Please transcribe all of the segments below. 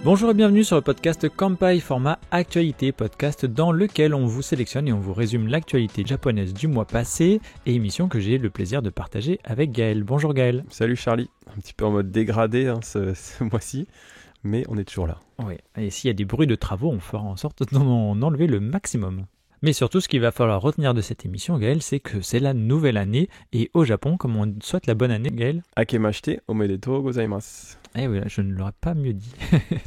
Bonjour et bienvenue sur le podcast Kanpai format actualité, podcast dans lequel on vous sélectionne et on vous résume l'actualité japonaise du mois passé et émission que j'ai le plaisir de partager avec Gaël. Bonjour Gaël. Salut Charlie, un petit peu en mode dégradé ce mois-ci, mais on est toujours là. Oui, et s'il y a des bruits de travaux, on fera en sorte d'en enlever le maximum. Mais surtout, ce qu'il va falloir retenir de cette émission, Gaël, c'est que c'est la nouvelle année et au Japon, comme on souhaite la bonne année, Gaël. Akemashite omedetou gozaimasu. Eh oui, je ne l'aurais pas mieux dit.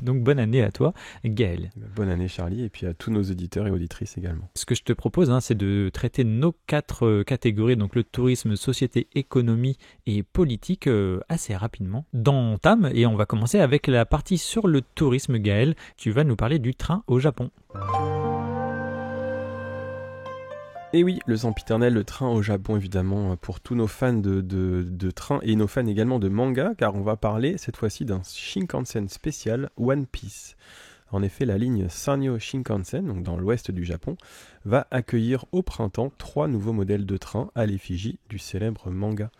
Donc bonne année à toi, Gaël. Bonne année Charlie, et puis à tous nos auditeurs et auditrices également. Ce que je te propose, c'est de traiter nos 4 catégories, donc le tourisme, société, économie et politique, assez rapidement. Dans Tam, et on va commencer avec la partie sur le tourisme, Gaël. Tu vas nous parler du train au Japon. Et oui, le sempiternel, le train au Japon, évidemment, pour tous nos fans de train et nos fans également de manga, car on va parler cette fois-ci d'un Shinkansen spécial One Piece. En effet, la ligne Sanyo Shinkansen, donc dans l'ouest du Japon, va accueillir au printemps 3 nouveaux modèles de train à l'effigie du célèbre manga.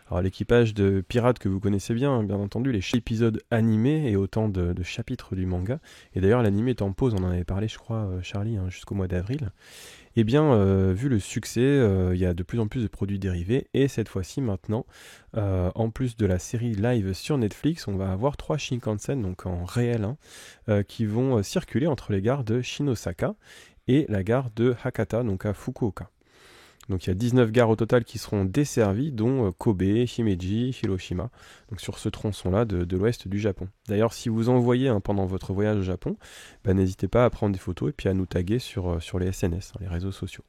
Alors l'équipage de pirates que vous connaissez bien entendu, les épisodes animés et autant de chapitres du manga. Et d'ailleurs l'anime est en pause, on en avait parlé je crois Charlie, jusqu'au mois d'avril. Eh bien, vu le succès, il y a de plus en plus de produits dérivés. Et cette fois-ci, maintenant, en plus de la série live sur Netflix, on va avoir 3 Shinkansen, donc en réel, qui vont circuler entre les gares de Shinosaka et la gare de Hakata, donc à Fukuoka. Donc il y a 19 gares au total qui seront desservies, dont Kobe, Himeji, Hiroshima, donc sur ce tronçon-là de l'ouest du Japon. D'ailleurs, si vous en voyez pendant votre voyage au Japon, n'hésitez pas à prendre des photos et puis à nous taguer sur les SNS, les réseaux sociaux.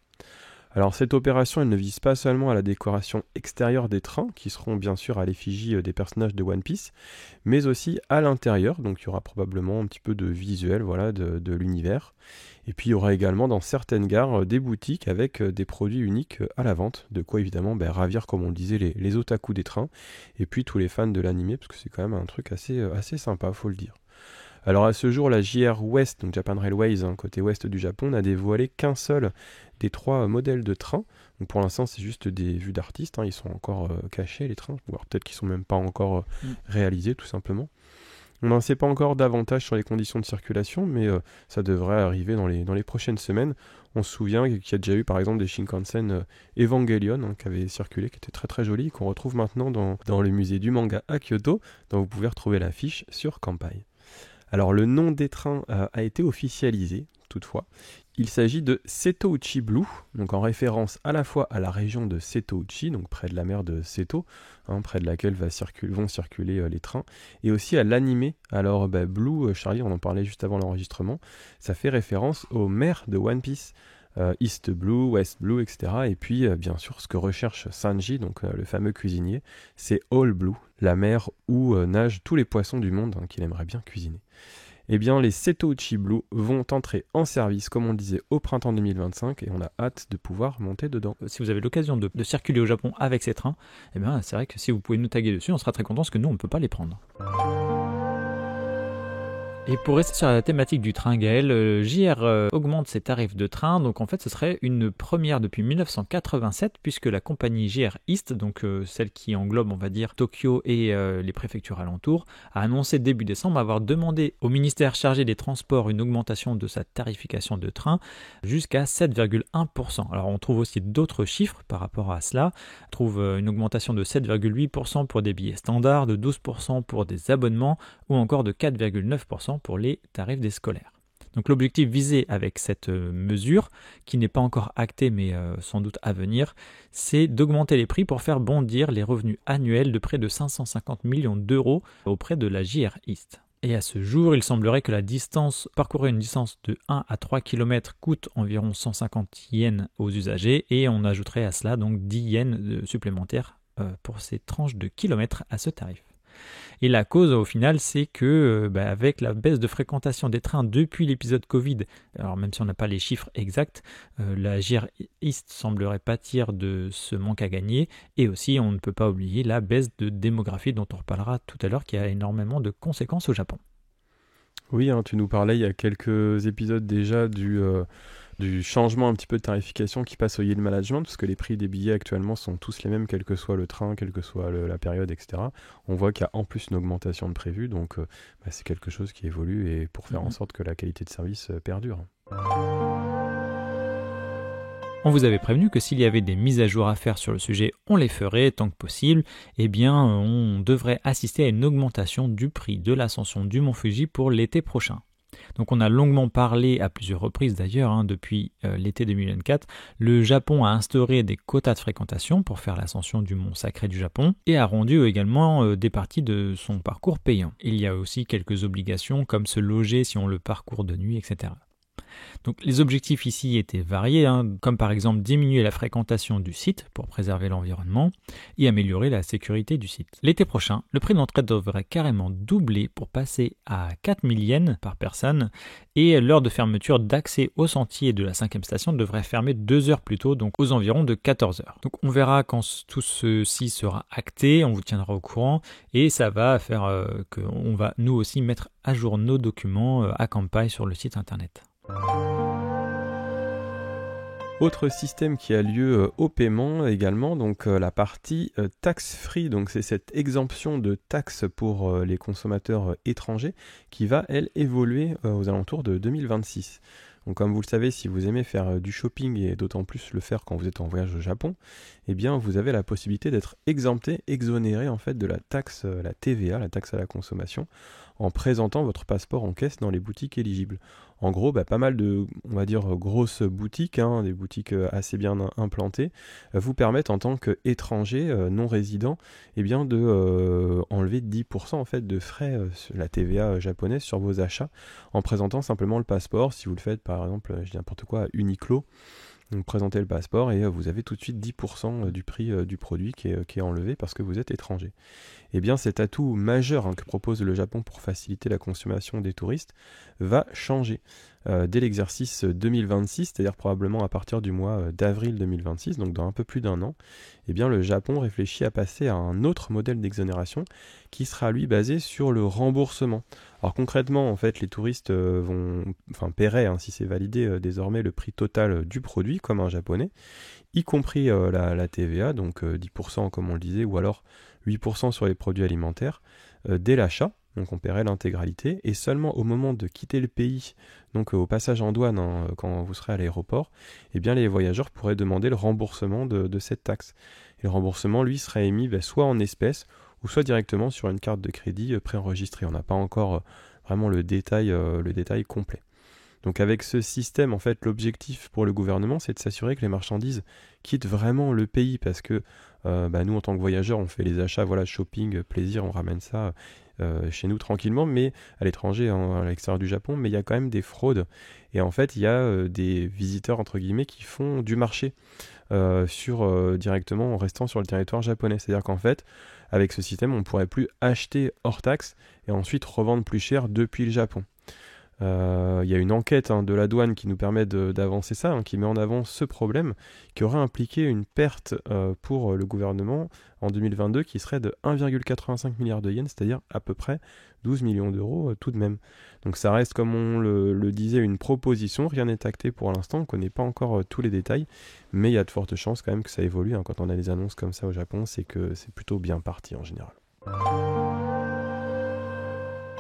Alors cette opération, elle ne vise pas seulement à la décoration extérieure des trains, qui seront bien sûr à l'effigie des personnages de One Piece, mais aussi à l'intérieur, donc il y aura probablement un petit peu de visuel de l'univers. Et puis il y aura également dans certaines gares des boutiques avec des produits uniques à la vente, de quoi évidemment ravir, comme on le disait, les otaku des trains, et puis tous les fans de l'anime, parce que c'est quand même un truc assez sympa, faut le dire. Alors à ce jour, la JR West, donc Japan Railways, côté ouest du Japon, n'a dévoilé qu'un seul des 3 modèles de train. Donc pour l'instant, c'est juste des vues d'artistes, ils sont encore cachés les trains, voire peut-être qu'ils sont même pas encore réalisés tout simplement. On n'en sait pas encore davantage sur les conditions de circulation, mais ça devrait arriver dans les prochaines semaines. On se souvient qu'il y a déjà eu par exemple des Shinkansen Evangelion qui avaient circulé, qui étaient très très jolis, et qu'on retrouve maintenant dans le musée du manga à Kyoto, dont vous pouvez retrouver l'affiche sur Kanpai. Alors le nom des trains a été officialisé, toutefois. Il s'agit de Setouchi Blue, donc en référence à la fois à la région de Setouchi, donc près de la mer de Seto, près de laquelle vont circuler les trains, et aussi à l'anime. Alors Blue, Charlie, on en parlait juste avant l'enregistrement, ça fait référence aux mers de One Piece. East Blue, West Blue, etc. Et puis, bien sûr, ce que recherche Sanji, donc le fameux cuisinier, c'est All Blue, la mer où nagent tous les poissons du monde qu'il aimerait bien cuisiner. Eh bien, les Setouchi Blue vont entrer en service, comme on le disait, au printemps 2025, et on a hâte de pouvoir monter dedans. Si vous avez l'occasion de circuler au Japon avec ces trains, eh bien, c'est vrai que si vous pouvez nous taguer dessus, on sera très content, parce que nous, on ne peut pas les prendre. Et pour rester sur la thématique du train, Gaël, JR augmente ses tarifs de train, donc en fait ce serait une première depuis 1987, puisque la compagnie JR East, donc celle qui englobe on va dire Tokyo et les préfectures alentours, a annoncé début décembre avoir demandé au ministère chargé des Transports une augmentation de sa tarification de train jusqu'à 7,1%. Alors on trouve aussi d'autres chiffres par rapport à cela, on trouve une augmentation de 7,8% pour des billets standards, de 12% pour des abonnements ou encore de 4,9% pour les tarifs des scolaires. Donc l'objectif visé avec cette mesure, qui n'est pas encore actée mais sans doute à venir, c'est d'augmenter les prix pour faire bondir les revenus annuels de près de 550 millions d'euros auprès de la JR East. Et à ce jour, il semblerait que parcourir une distance de 1 à 3 km coûte environ 150 yens aux usagers, et on ajouterait à cela donc 10 yens supplémentaires pour ces tranches de kilomètres à ce tarif. Et la cause au final, c'est que avec la baisse de fréquentation des trains depuis l'épisode Covid, alors même si on n'a pas les chiffres exacts, la JR East semblerait pâtir de ce manque à gagner, et aussi on ne peut pas oublier la baisse de démographie dont on reparlera tout à l'heure, qui a énormément de conséquences au Japon. Oui, tu nous parlais il y a quelques épisodes déjà du du changement un petit peu de tarification qui passe au yield management, parce que les prix des billets actuellement sont tous les mêmes, quel que soit le train, quelle que soit la période, etc. On voit qu'il y a en plus une augmentation de prévue, donc c'est quelque chose qui évolue et pour faire en sorte que la qualité de service perdure. On vous avait prévenu que s'il y avait des mises à jour à faire sur le sujet, on les ferait tant que possible. Eh bien, on devrait assister à une augmentation du prix de l'ascension du Mont Fuji pour l'été prochain. Donc on a longuement parlé à plusieurs reprises d'ailleurs depuis l'été 2024. Le Japon a instauré des quotas de fréquentation pour faire l'ascension du mont sacré du Japon et a rendu également des parties de son parcours payant. Il y a aussi quelques obligations comme se loger si on le parcourt de nuit, etc. Donc les objectifs ici étaient variés, comme par exemple diminuer la fréquentation du site pour préserver l'environnement et améliorer la sécurité du site. L'été prochain, le prix d'entrée devrait carrément doubler pour passer à 4000 yens par personne et l'heure de fermeture d'accès au sentier de la 5e station devrait fermer 2 heures plus tôt, donc aux environs de 14 heures. Donc on verra quand tout ceci sera acté, on vous tiendra au courant et ça va faire qu'on va nous aussi mettre à jour nos documents à Kanpai sur le site internet. Autre système qui a lieu au paiement également, donc la partie tax-free, donc c'est cette exemption de taxes pour les consommateurs étrangers qui va, elle, évoluer aux alentours de 2026. Donc comme vous le savez, si vous aimez faire du shopping et d'autant plus le faire quand vous êtes en voyage au Japon, eh bien vous avez la possibilité d'être exempté, exonéré en fait de la taxe, la TVA, la taxe à la consommation, en présentant votre passeport en caisse dans les boutiques éligibles. En gros, pas mal de, on va dire, grosses boutiques, des boutiques assez bien implantées, vous permettent en tant qu'étranger non résident, eh bien de enlever 10% en fait de frais, la TVA japonaise sur vos achats, en présentant simplement le passeport. Si vous le faites par exemple, je dis n'importe quoi, à Uniqlo, donc présentez le passeport et vous avez tout de suite 10% du prix du produit qui est enlevé parce que vous êtes étranger. Eh bien cet atout majeur que propose le Japon pour faciliter la consommation des touristes va changer dès l'exercice 2026, c'est-à-dire probablement à partir du mois d'avril 2026, donc dans un peu plus d'un an. Eh bien le Japon réfléchit à passer à un autre modèle d'exonération qui sera lui basé sur le remboursement. Alors concrètement, en fait, les touristes paieraient, si c'est validé désormais, le prix total du produit comme un japonais, y compris la TVA, donc 10% comme on le disait, ou alors 8% sur les produits alimentaires, dès l'achat. Donc on paierait l'intégralité, et seulement au moment de quitter le pays, donc au passage en douane, quand vous serez à l'aéroport, eh bien les voyageurs pourraient demander le remboursement de cette taxe. Et le remboursement, lui, serait émis soit en espèces, ou soit directement sur une carte de crédit préenregistrée. On n'a pas encore vraiment le détail complet. Donc avec ce système, en fait, l'objectif pour le gouvernement, c'est de s'assurer que les marchandises quittent vraiment le pays, parce que nous, en tant que voyageurs, on fait les achats, shopping, plaisir, on ramène ça chez nous tranquillement, mais à l'étranger, à l'extérieur du Japon, mais il y a quand même des fraudes. Et en fait, il y a des visiteurs, entre guillemets, qui font du marché directement en restant sur le territoire japonais. C'est-à-dire qu'en fait, avec ce système, on ne pourrait plus acheter hors taxe et ensuite revendre plus cher depuis le Japon. Il y a une enquête de la douane qui nous permet d'avancer ça, qui met en avant ce problème, qui aurait impliqué une perte pour le gouvernement en 2022 qui serait de 1,85 milliard de yens, c'est-à-dire à peu près 12 millions d'euros tout de même. Donc ça reste, comme on le disait, une proposition, rien n'est acté pour l'instant, on ne connaît pas encore tous les détails, mais il y a de fortes chances quand même que ça évolue. Quand on a des annonces comme ça au Japon, c'est que c'est plutôt bien parti en général.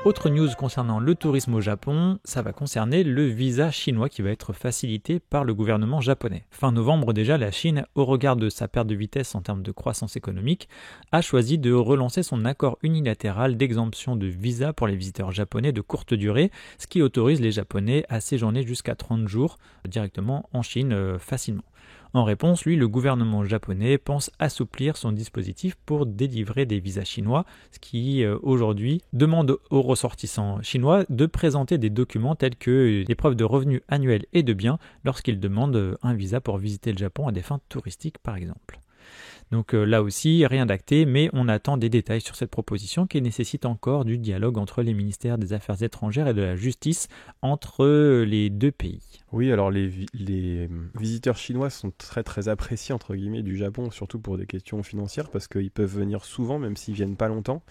Autre news concernant le tourisme au Japon, ça va concerner le visa chinois qui va être facilité par le gouvernement japonais. Fin novembre déjà, la Chine, au regard de sa perte de vitesse en termes de croissance économique, a choisi de relancer son accord unilatéral d'exemption de visa pour les visiteurs japonais de courte durée, ce qui autorise les Japonais à séjourner jusqu'à 30 jours directement en Chine facilement. En réponse, le gouvernement japonais pense assouplir son dispositif pour délivrer des visas chinois, ce qui aujourd'hui demande aux ressortissants chinois de présenter des documents tels que des preuves de revenus annuels et de biens lorsqu'ils demandent un visa pour visiter le Japon à des fins touristiques par exemple. Donc là aussi, rien d'acté, mais on attend des détails sur cette proposition qui nécessite encore du dialogue entre les ministères des Affaires étrangères et de la Justice entre les deux pays. Oui, alors les visiteurs chinois sont très très appréciés entre guillemets du Japon, surtout pour des questions financières, parce qu'ils peuvent venir souvent, même s'ils viennent pas longtemps,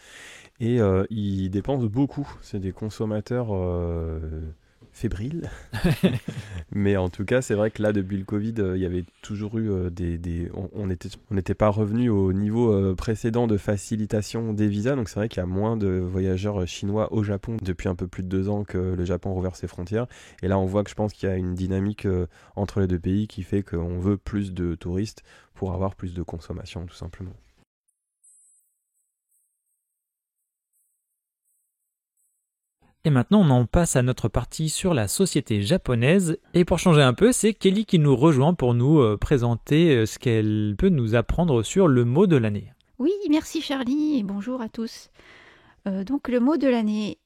et ils dépensent beaucoup. C'est des consommateurs fébrile. Mais en tout cas, c'est vrai que là, depuis le Covid, il y avait toujours eu on n'était pas revenu au niveau précédent de facilitation des visas. Donc c'est vrai qu'il y a moins de voyageurs chinois au Japon depuis un peu plus de 2 ans que le Japon a rouvert ses frontières. Et là, on voit que je pense qu'il y a une dynamique entre les deux pays qui fait qu'on veut plus de touristes pour avoir plus de consommation, tout simplement. Et maintenant, on en passe à notre partie sur la société japonaise. Et pour changer un peu, c'est Kelly qui nous rejoint pour nous présenter ce qu'elle peut nous apprendre sur le mot de l'année. Oui, merci Charlie et bonjour à tous. Donc le mot de l'année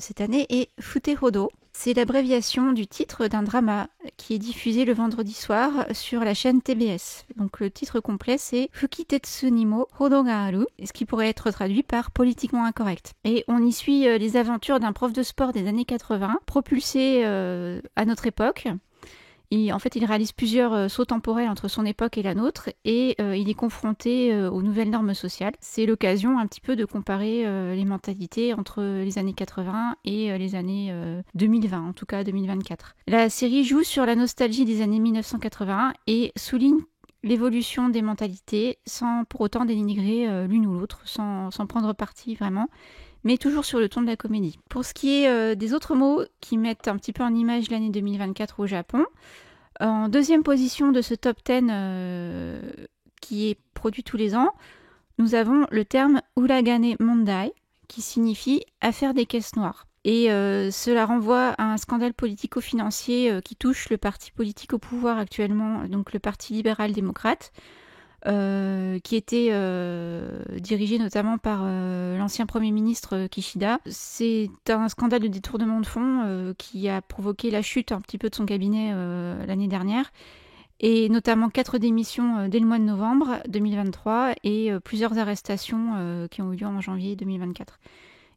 cette année est Futehodo. C'est l'abréviation du titre d'un drama qui est diffusé le vendredi soir sur la chaîne TBS. Donc le titre complet c'est Fukitetsu Nimo Hodo ga aru, ce qui pourrait être traduit par politiquement incorrect. Et on y suit les aventures d'un prof de sport des années 80, propulsé à notre époque. En fait, il réalise plusieurs sauts temporels entre son époque et la nôtre et il est confronté aux nouvelles normes sociales. C'est l'occasion un petit peu de comparer les mentalités entre les années 80 et les années 2020, en tout cas 2024. La série joue sur la nostalgie des années 1981 et souligne l'évolution des mentalités sans pour autant dénigrer l'une ou l'autre, sans prendre parti vraiment, mais toujours sur le ton de la comédie. Pour ce qui est des autres mots qui mettent un petit peu en image l'année 2024 au Japon, en deuxième position de ce top 10 qui est produit tous les ans, nous avons le terme Uragane Mondai, qui signifie affaire des caisses noires. Et cela renvoie à un scandale politico-financier qui touche le parti politique au pouvoir actuellement, donc le Parti libéral-démocrate, qui était dirigé notamment par l'ancien Premier ministre Kishida. C'est un scandale de détournement de fonds qui a provoqué la chute un petit peu de son cabinet l'année dernière, et notamment 4 démissions dès le mois de novembre 2023 et plusieurs arrestations qui ont eu lieu en janvier 2024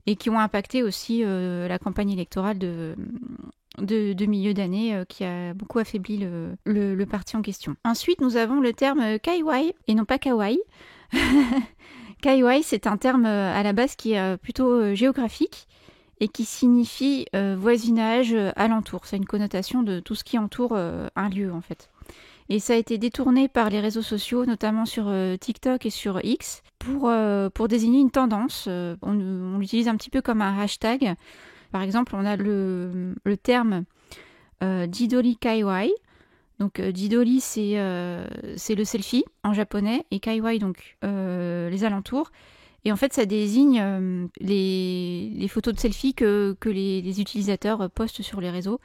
et qui ont impacté aussi la campagne électorale de milieu d'année qui a beaucoup affaibli le parti en question. Ensuite, nous avons le terme kaiwai et non pas kawaii. Kaiwai, c'est un terme à la base qui est plutôt géographique et qui signifie voisinage, alentour. C'est une connotation de tout ce qui entoure un lieu en fait. Et ça a été détourné par les réseaux sociaux, notamment sur TikTok et sur X, pour désigner une tendance. On l'utilise un petit peu comme un hashtag. Par exemple, on a le terme Jidori Kaiwai. Donc Jidori, c'est le selfie en japonais, et Kaiwai, donc les alentours. Et en fait, ça désigne les photos de selfie que les utilisateurs postent sur les réseaux.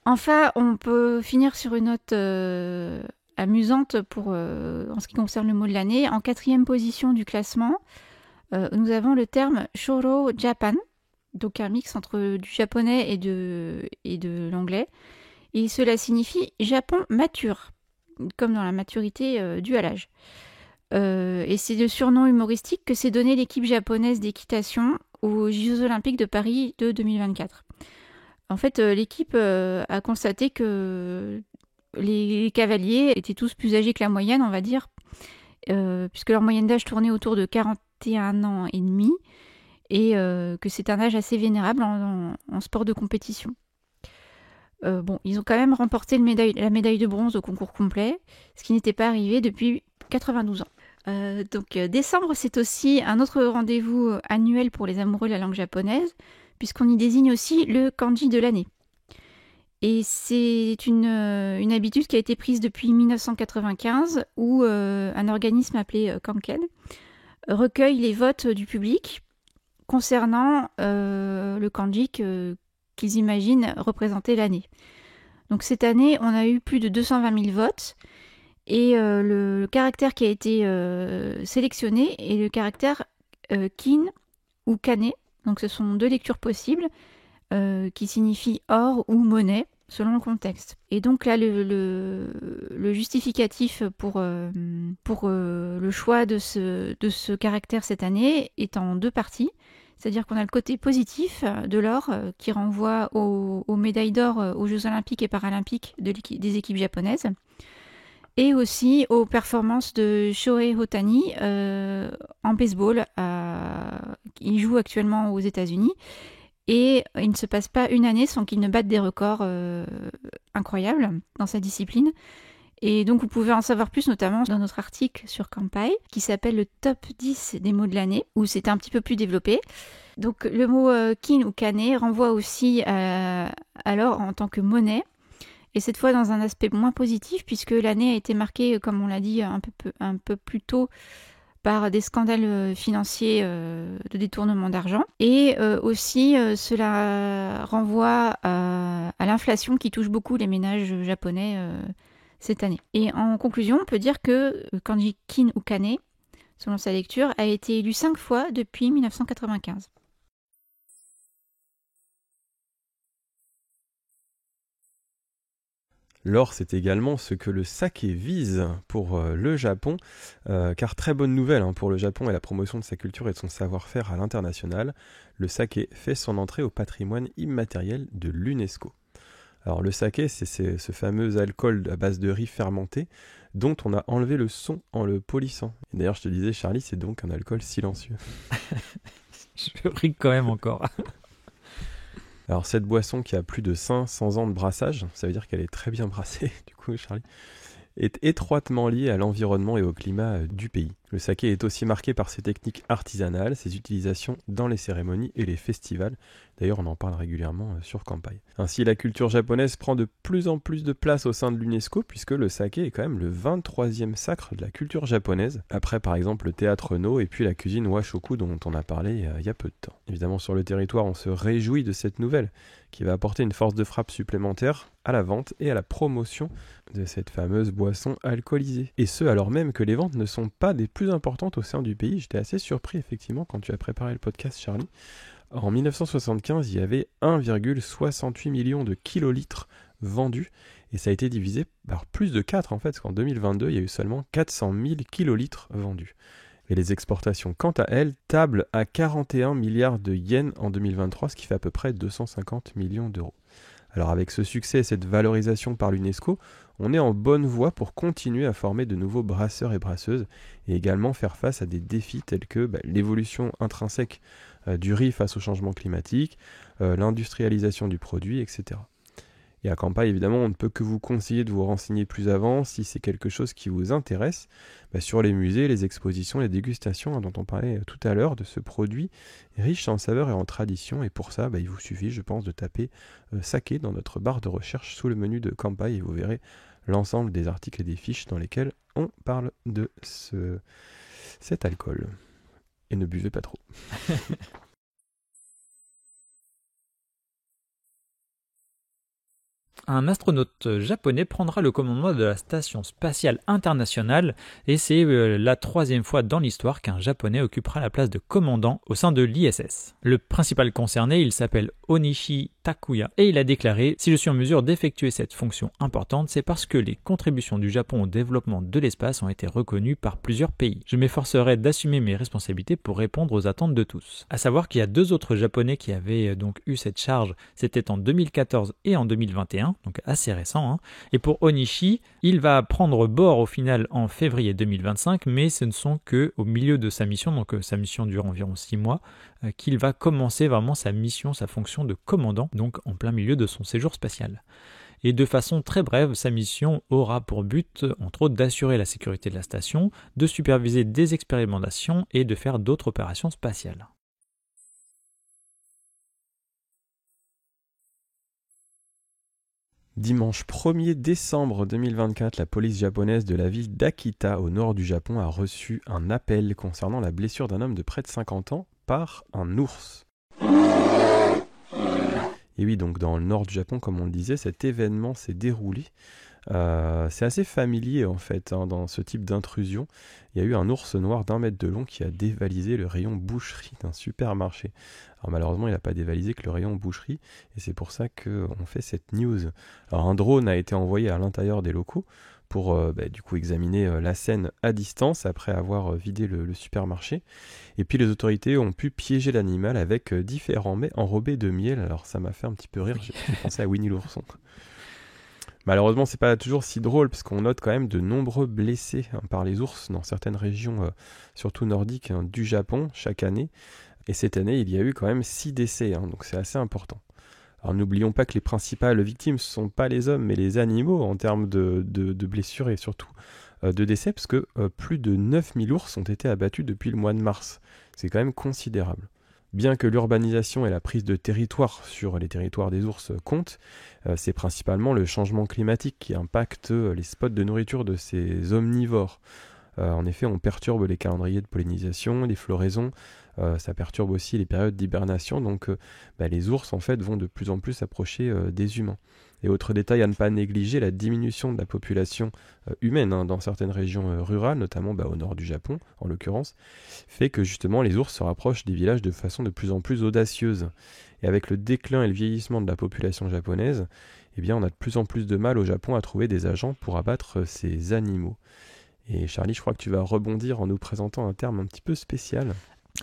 Enfin, on peut finir sur une note amusante en ce qui concerne le mot de l'année. En 4e position du classement, nous avons le terme Shoro Japan, donc un mix entre du japonais et de l'anglais. Et cela signifie Japon mature, comme dans la maturité due à l'âge. Et c'est le surnom humoristique que s'est donné l'équipe japonaise d'équitation aux Jeux Olympiques de Paris de 2024. En fait, l'équipe a constaté que les cavaliers étaient tous plus âgés que la moyenne, on va dire, puisque leur moyenne d'âge tournait autour de 41 ans et demi, et que c'est un âge assez vénérable en sport de compétition. Ils ont quand même remporté la médaille de bronze au concours complet, ce qui n'était pas arrivé depuis 92 ans. Décembre, c'est aussi un autre rendez-vous annuel pour les amoureux de la langue japonaise, puisqu'on y désigne aussi le kanji de l'année. Et c'est une habitude qui a été prise depuis 1995, où un organisme appelé Kanken recueille les votes du public concernant le kanji qu'ils imaginent représenter l'année. Donc cette année, on a eu plus de 220 000 votes, et le caractère qui a été sélectionné est le caractère kin ou kane. Donc ce sont 2 lectures possibles qui signifient or ou monnaie selon le contexte. Et donc là, le justificatif pour le choix de ce caractère cette année est en 2 parties. C'est-à-dire qu'on a le côté positif de l'or qui renvoie aux médailles d'or aux Jeux Olympiques et Paralympiques des équipes japonaises, et aussi aux performances de Shohei Ohtani en baseball. Il joue actuellement aux États-Unis, Et il ne se passe pas une année sans qu'il ne batte des records incroyables dans sa discipline. Et donc vous pouvez en savoir plus notamment dans notre article sur Kanpai qui s'appelle le top 10 des mots de l'année, où c'est un petit peu plus développé. Donc le mot kin ou kane renvoie aussi alors en tant que monnaie, et cette fois dans un aspect moins positif puisque l'année a été marquée, comme on l'a dit un peu plus tôt, par des scandales financiers de détournement d'argent. Et aussi, cela renvoie à l'inflation qui touche beaucoup les ménages japonais cette année. Et en conclusion, on peut dire que kanji kin ou kane, selon sa lecture, a été élu 5 fois depuis 1995. L'or, c'est également ce que le saké vise pour le Japon, car très bonne nouvelle pour le Japon et la promotion de sa culture et de son savoir-faire à l'international, le saké fait son entrée au patrimoine immatériel de l'UNESCO. Alors le saké, c'est ce fameux alcool à base de riz fermenté dont on a enlevé le son en le polissant. Et d'ailleurs, je te disais, Charlie, c'est donc un alcool silencieux. Je ris quand même encore. Alors cette boisson qui a plus de 500 ans de brassage, ça veut dire qu'elle est très bien brassée, du coup Charlie, est étroitement liée à l'environnement et au climat du pays. Le saké est aussi marqué par ses techniques artisanales, ses utilisations dans les cérémonies et les festivals. D'ailleurs, on en parle régulièrement sur Kanpai. Ainsi, la culture japonaise prend de plus en plus de place au sein de l'UNESCO, puisque le saké est quand même le 23e sacre de la culture japonaise, après par exemple le théâtre No et puis la cuisine washoku dont on a parlé il y a peu de temps. Évidemment, sur le territoire, on se réjouit de cette nouvelle, qui va apporter une force de frappe supplémentaire à la vente et à la promotion de cette fameuse boisson alcoolisée. Et ce, alors même que les ventes ne sont pas des plus importantes au sein du pays. J'étais assez surpris, effectivement, quand tu as préparé le podcast, Charlie. En 1975, il y avait 1,68 million de kilolitres vendus, et ça a été divisé par plus de 4, en fait, parce qu'en 2022, il y a eu seulement 400 000 kilolitres vendus. Et les exportations, quant à elles, tablent à 41 milliards de yens en 2023, ce qui fait à peu près 250 millions d'euros. Alors avec ce succès et cette valorisation par l'UNESCO, on est en bonne voie pour continuer à former de nouveaux brasseurs et brasseuses et également faire face à des défis tels que l'évolution intrinsèque du riz face au changement climatique, l'industrialisation du produit, etc. Et à Kanpai, évidemment, on ne peut que vous conseiller de vous renseigner plus avant si c'est quelque chose qui vous intéresse sur les musées, les expositions, les dégustations dont on parlait tout à l'heure de ce produit riche en saveurs et en traditions. Et pour ça, il vous suffit, je pense, de taper saké dans notre barre de recherche sous le menu de Kanpai et vous verrez l'ensemble des articles et des fiches dans lesquels on parle de cet alcool. Et ne buvez pas trop. Un astronaute japonais prendra le commandement de la station spatiale internationale et c'est la 3e fois dans l'histoire qu'un japonais occupera la place de commandant au sein de l'ISS. Le principal concerné, il s'appelle Onishi Takuya et il a déclaré « Si je suis en mesure d'effectuer cette fonction importante, c'est parce que les contributions du Japon au développement de l'espace ont été reconnues par plusieurs pays. Je m'efforcerai d'assumer mes responsabilités pour répondre aux attentes de tous. » À savoir qu'il y a 2 autres japonais qui avaient donc eu cette charge, c'était en 2014 et en 2021. Donc assez récent. Et pour Onishi, il va prendre bord au final en février 2025, mais ce ne sont qu'au milieu de sa mission, donc sa mission dure environ 6 mois, qu'il va commencer vraiment sa mission, sa fonction de commandant, donc en plein milieu de son séjour spatial. Et de façon très brève, sa mission aura pour but, entre autres, d'assurer la sécurité de la station, de superviser des expérimentations et de faire d'autres opérations spatiales. Dimanche 1er décembre 2024, la police japonaise de la ville d'Akita au nord du Japon a reçu un appel concernant la blessure d'un homme de près de 50 ans par un ours. Et oui, donc dans le nord du Japon, comme on le disait, cet événement s'est déroulé. C'est assez familier en fait dans ce type d'intrusion. Il y a eu un ours noir d'1 mètre de long qui a dévalisé le rayon boucherie d'un supermarché. Alors malheureusement, il n'a pas dévalisé que le rayon boucherie et c'est pour ça qu'on fait cette news. Alors un drone a été envoyé à l'intérieur des locaux pour du coup examiner la scène à distance après avoir vidé le supermarché. Et puis les autorités ont pu piéger l'animal avec différents mets enrobés de miel. Alors ça m'a fait un petit peu rire, j'ai pensé à Winnie l'ourson. Malheureusement, c'est pas toujours si drôle parce qu'on note quand même de nombreux blessés par les ours dans certaines régions, surtout nordiques, du Japon chaque année. Et cette année, il y a eu quand même 6 décès, donc c'est assez important. Alors n'oublions pas que les principales victimes, ne sont pas les hommes, mais les animaux en termes de blessures et surtout de décès, parce que plus de 9000 ours ont été abattus depuis le mois de mars. C'est quand même considérable. Bien que l'urbanisation et la prise de territoire sur les territoires des ours comptent, c'est principalement le changement climatique qui impacte les spots de nourriture de ces omnivores. En effet, on perturbe les calendriers de pollinisation, les floraisons, ça perturbe aussi les périodes d'hibernation, donc les ours en fait vont de plus en plus s'approcher des humains. Et autre détail à ne pas négliger, la diminution de la population humaine dans certaines régions rurales, notamment au nord du Japon en l'occurrence, fait que justement les ours se rapprochent des villages de façon de plus en plus audacieuse. Et avec le déclin et le vieillissement de la population japonaise, on a de plus en plus de mal au Japon à trouver des agents pour abattre ces animaux. Et Charlie, je crois que tu vas rebondir en nous présentant un terme un petit peu spécial.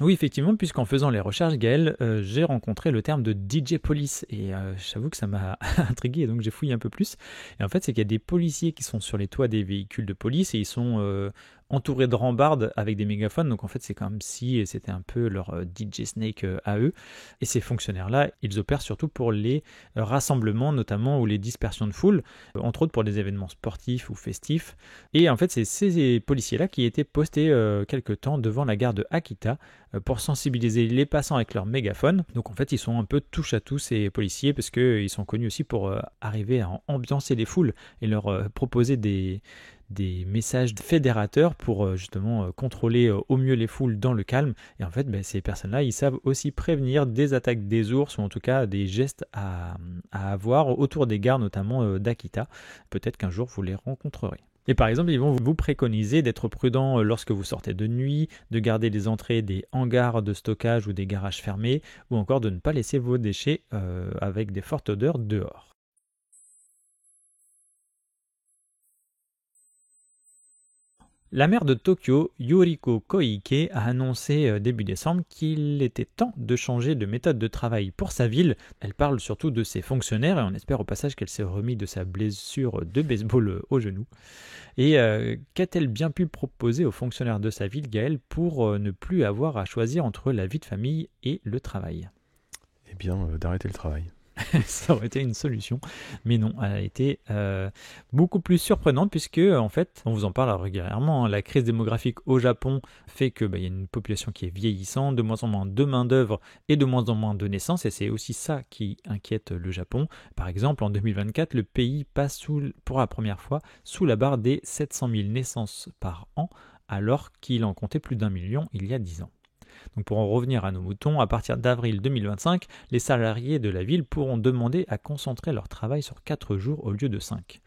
Oui, effectivement, puisqu'en faisant les recherches, Gaël, j'ai rencontré le terme de DJ Police. Et j'avoue que ça m'a intrigué, et donc j'ai fouillé un peu plus. Et en fait, c'est qu'il y a des policiers qui sont sur les toits des véhicules de police et ils sont entourés de rambardes avec des mégaphones. Donc en fait, c'est comme si c'était un peu leur DJ Snake à eux. Et ces fonctionnaires-là, ils opèrent surtout pour les rassemblements, notamment, ou les dispersions de foule, entre autres pour des événements sportifs ou festifs. Et en fait, c'est ces policiers-là qui étaient postés quelque temps devant la gare de Akita pour sensibiliser les passants avec leur mégaphone. Donc en fait, ils sont un peu touche à tous, ces policiers, parce qu'ils sont connus aussi pour arriver à ambiancer les foules et leur proposer des messages fédérateurs pour justement contrôler au mieux les foules dans le calme. Et en fait, ces personnes-là, ils savent aussi prévenir des attaques des ours, ou en tout cas des gestes à avoir autour des gares, notamment d'Akita. Peut-être qu'un jour, vous les rencontrerez. Et par exemple, ils vont vous préconiser d'être prudent lorsque vous sortez de nuit, de garder les entrées des hangars de stockage ou des garages fermés, ou encore de ne pas laisser vos déchets avec des fortes odeurs dehors. La maire de Tokyo, Yuriko Koike, a annoncé début décembre qu'il était temps de changer de méthode de travail pour sa ville. Elle parle surtout de ses fonctionnaires et on espère au passage qu'elle s'est remise de sa blessure de baseball au genou. Et qu'a-t-elle bien pu proposer aux fonctionnaires de sa ville, Gaël, pour ne plus avoir à choisir entre la vie de famille et le travail ? Eh bien, d'arrêter le travail. Ça aurait été une solution, mais non, elle a été beaucoup plus surprenante puisque en fait, on vous en parle régulièrement, la crise démographique au Japon fait que y a une population qui est vieillissante, de moins en moins de main d'œuvre et de moins en moins de naissances, et c'est aussi ça qui inquiète le Japon. Par exemple, en 2024, le pays passe pour la première fois sous la barre des 700 000 naissances par an, alors qu'il en comptait plus d'1 million il y a 10 ans. Donc pour en revenir à nos moutons, à partir d'avril 2025, les salariés de la ville pourront demander à concentrer leur travail sur 4 jours au lieu de 5.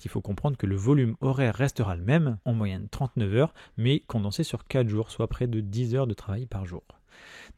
Il faut comprendre que le volume horaire restera le même, en moyenne 39 heures, mais condensé sur 4 jours, soit près de 10 heures de travail par jour.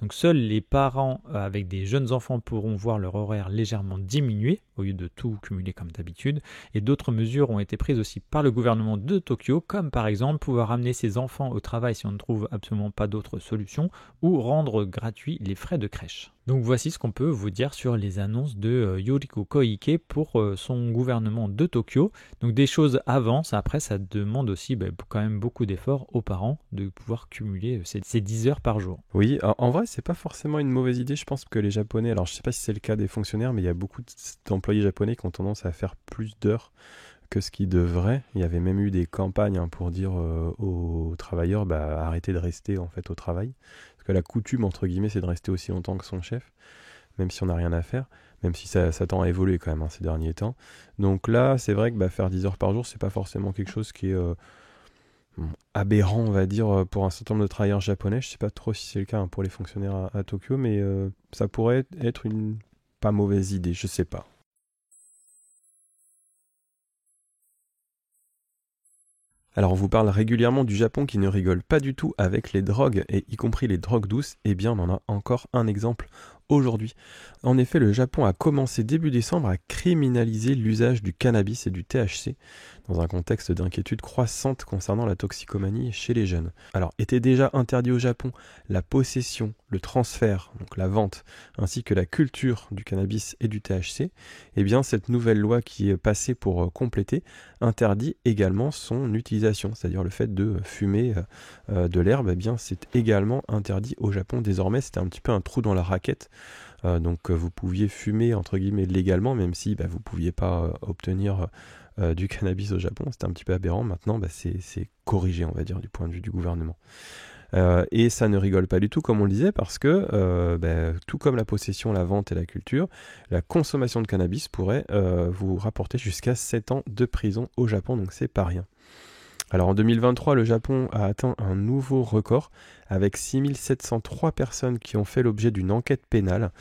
Donc seuls les parents avec des jeunes enfants pourront voir leur horaire légèrement diminuer au lieu de tout cumuler comme d'habitude. Et d'autres mesures ont été prises aussi par le gouvernement de Tokyo, comme par exemple pouvoir amener ses enfants au travail si on ne trouve absolument pas d'autres solutions, ou rendre gratuits les frais de crèche. Donc voici ce qu'on peut vous dire sur les annonces de Yuriko Koike pour son gouvernement de Tokyo. Donc des choses avancent, après ça demande aussi quand même beaucoup d'efforts aux parents de pouvoir cumuler ces 10 heures par jour. Oui, en vrai c'est pas forcément une mauvaise idée, je pense que les Japonais, alors je sais pas si c'est le cas des fonctionnaires, mais il y a beaucoup d'employés japonais qui ont tendance à faire plus d'heures que ce qu'ils devraient. Il y avait même eu des campagnes pour dire aux travailleurs arrêtez de rester en fait au travail. Parce que la coutume, entre guillemets, c'est de rester aussi longtemps que son chef, même si on n'a rien à faire, même si ça tend à évoluer quand même ces derniers temps. Donc là, c'est vrai que faire 10 heures par jour, c'est pas forcément quelque chose qui est aberrant, on va dire, pour un certain nombre de travailleurs japonais. Je sais pas trop si c'est le cas pour les fonctionnaires à Tokyo, mais ça pourrait être une pas mauvaise idée, je sais pas. Alors on vous parle régulièrement du Japon qui ne rigole pas du tout avec les drogues, et y compris les drogues douces. Eh bien on en a encore un exemple aujourd'hui. En effet, le Japon a commencé début décembre à criminaliser l'usage du cannabis et du THC dans un contexte d'inquiétude croissante concernant la toxicomanie chez les jeunes. Alors, était déjà interdit au Japon la possession, le transfert, donc la vente, ainsi que la culture du cannabis et du THC, eh bien cette nouvelle loi qui est passée pour compléter interdit également son utilisation, c'est-à-dire le fait de fumer de l'herbe, eh bien c'est également interdit au Japon désormais. C'était un petit peu un trou dans la raquette. Donc vous pouviez fumer entre guillemets légalement, même si vous ne pouviez pas obtenir du cannabis au Japon. C'était un petit peu aberrant. Maintenant c'est corrigé, on va dire, du point de vue du gouvernement. Et ça ne rigole pas du tout, comme on le disait, parce que tout comme la possession, la vente et la culture, la consommation de cannabis pourrait vous rapporter jusqu'à 7 ans de prison au Japon, donc c'est pas rien. Alors en 2023, le Japon a atteint un nouveau record avec 6703 personnes qui ont fait l'objet d'une enquête pénale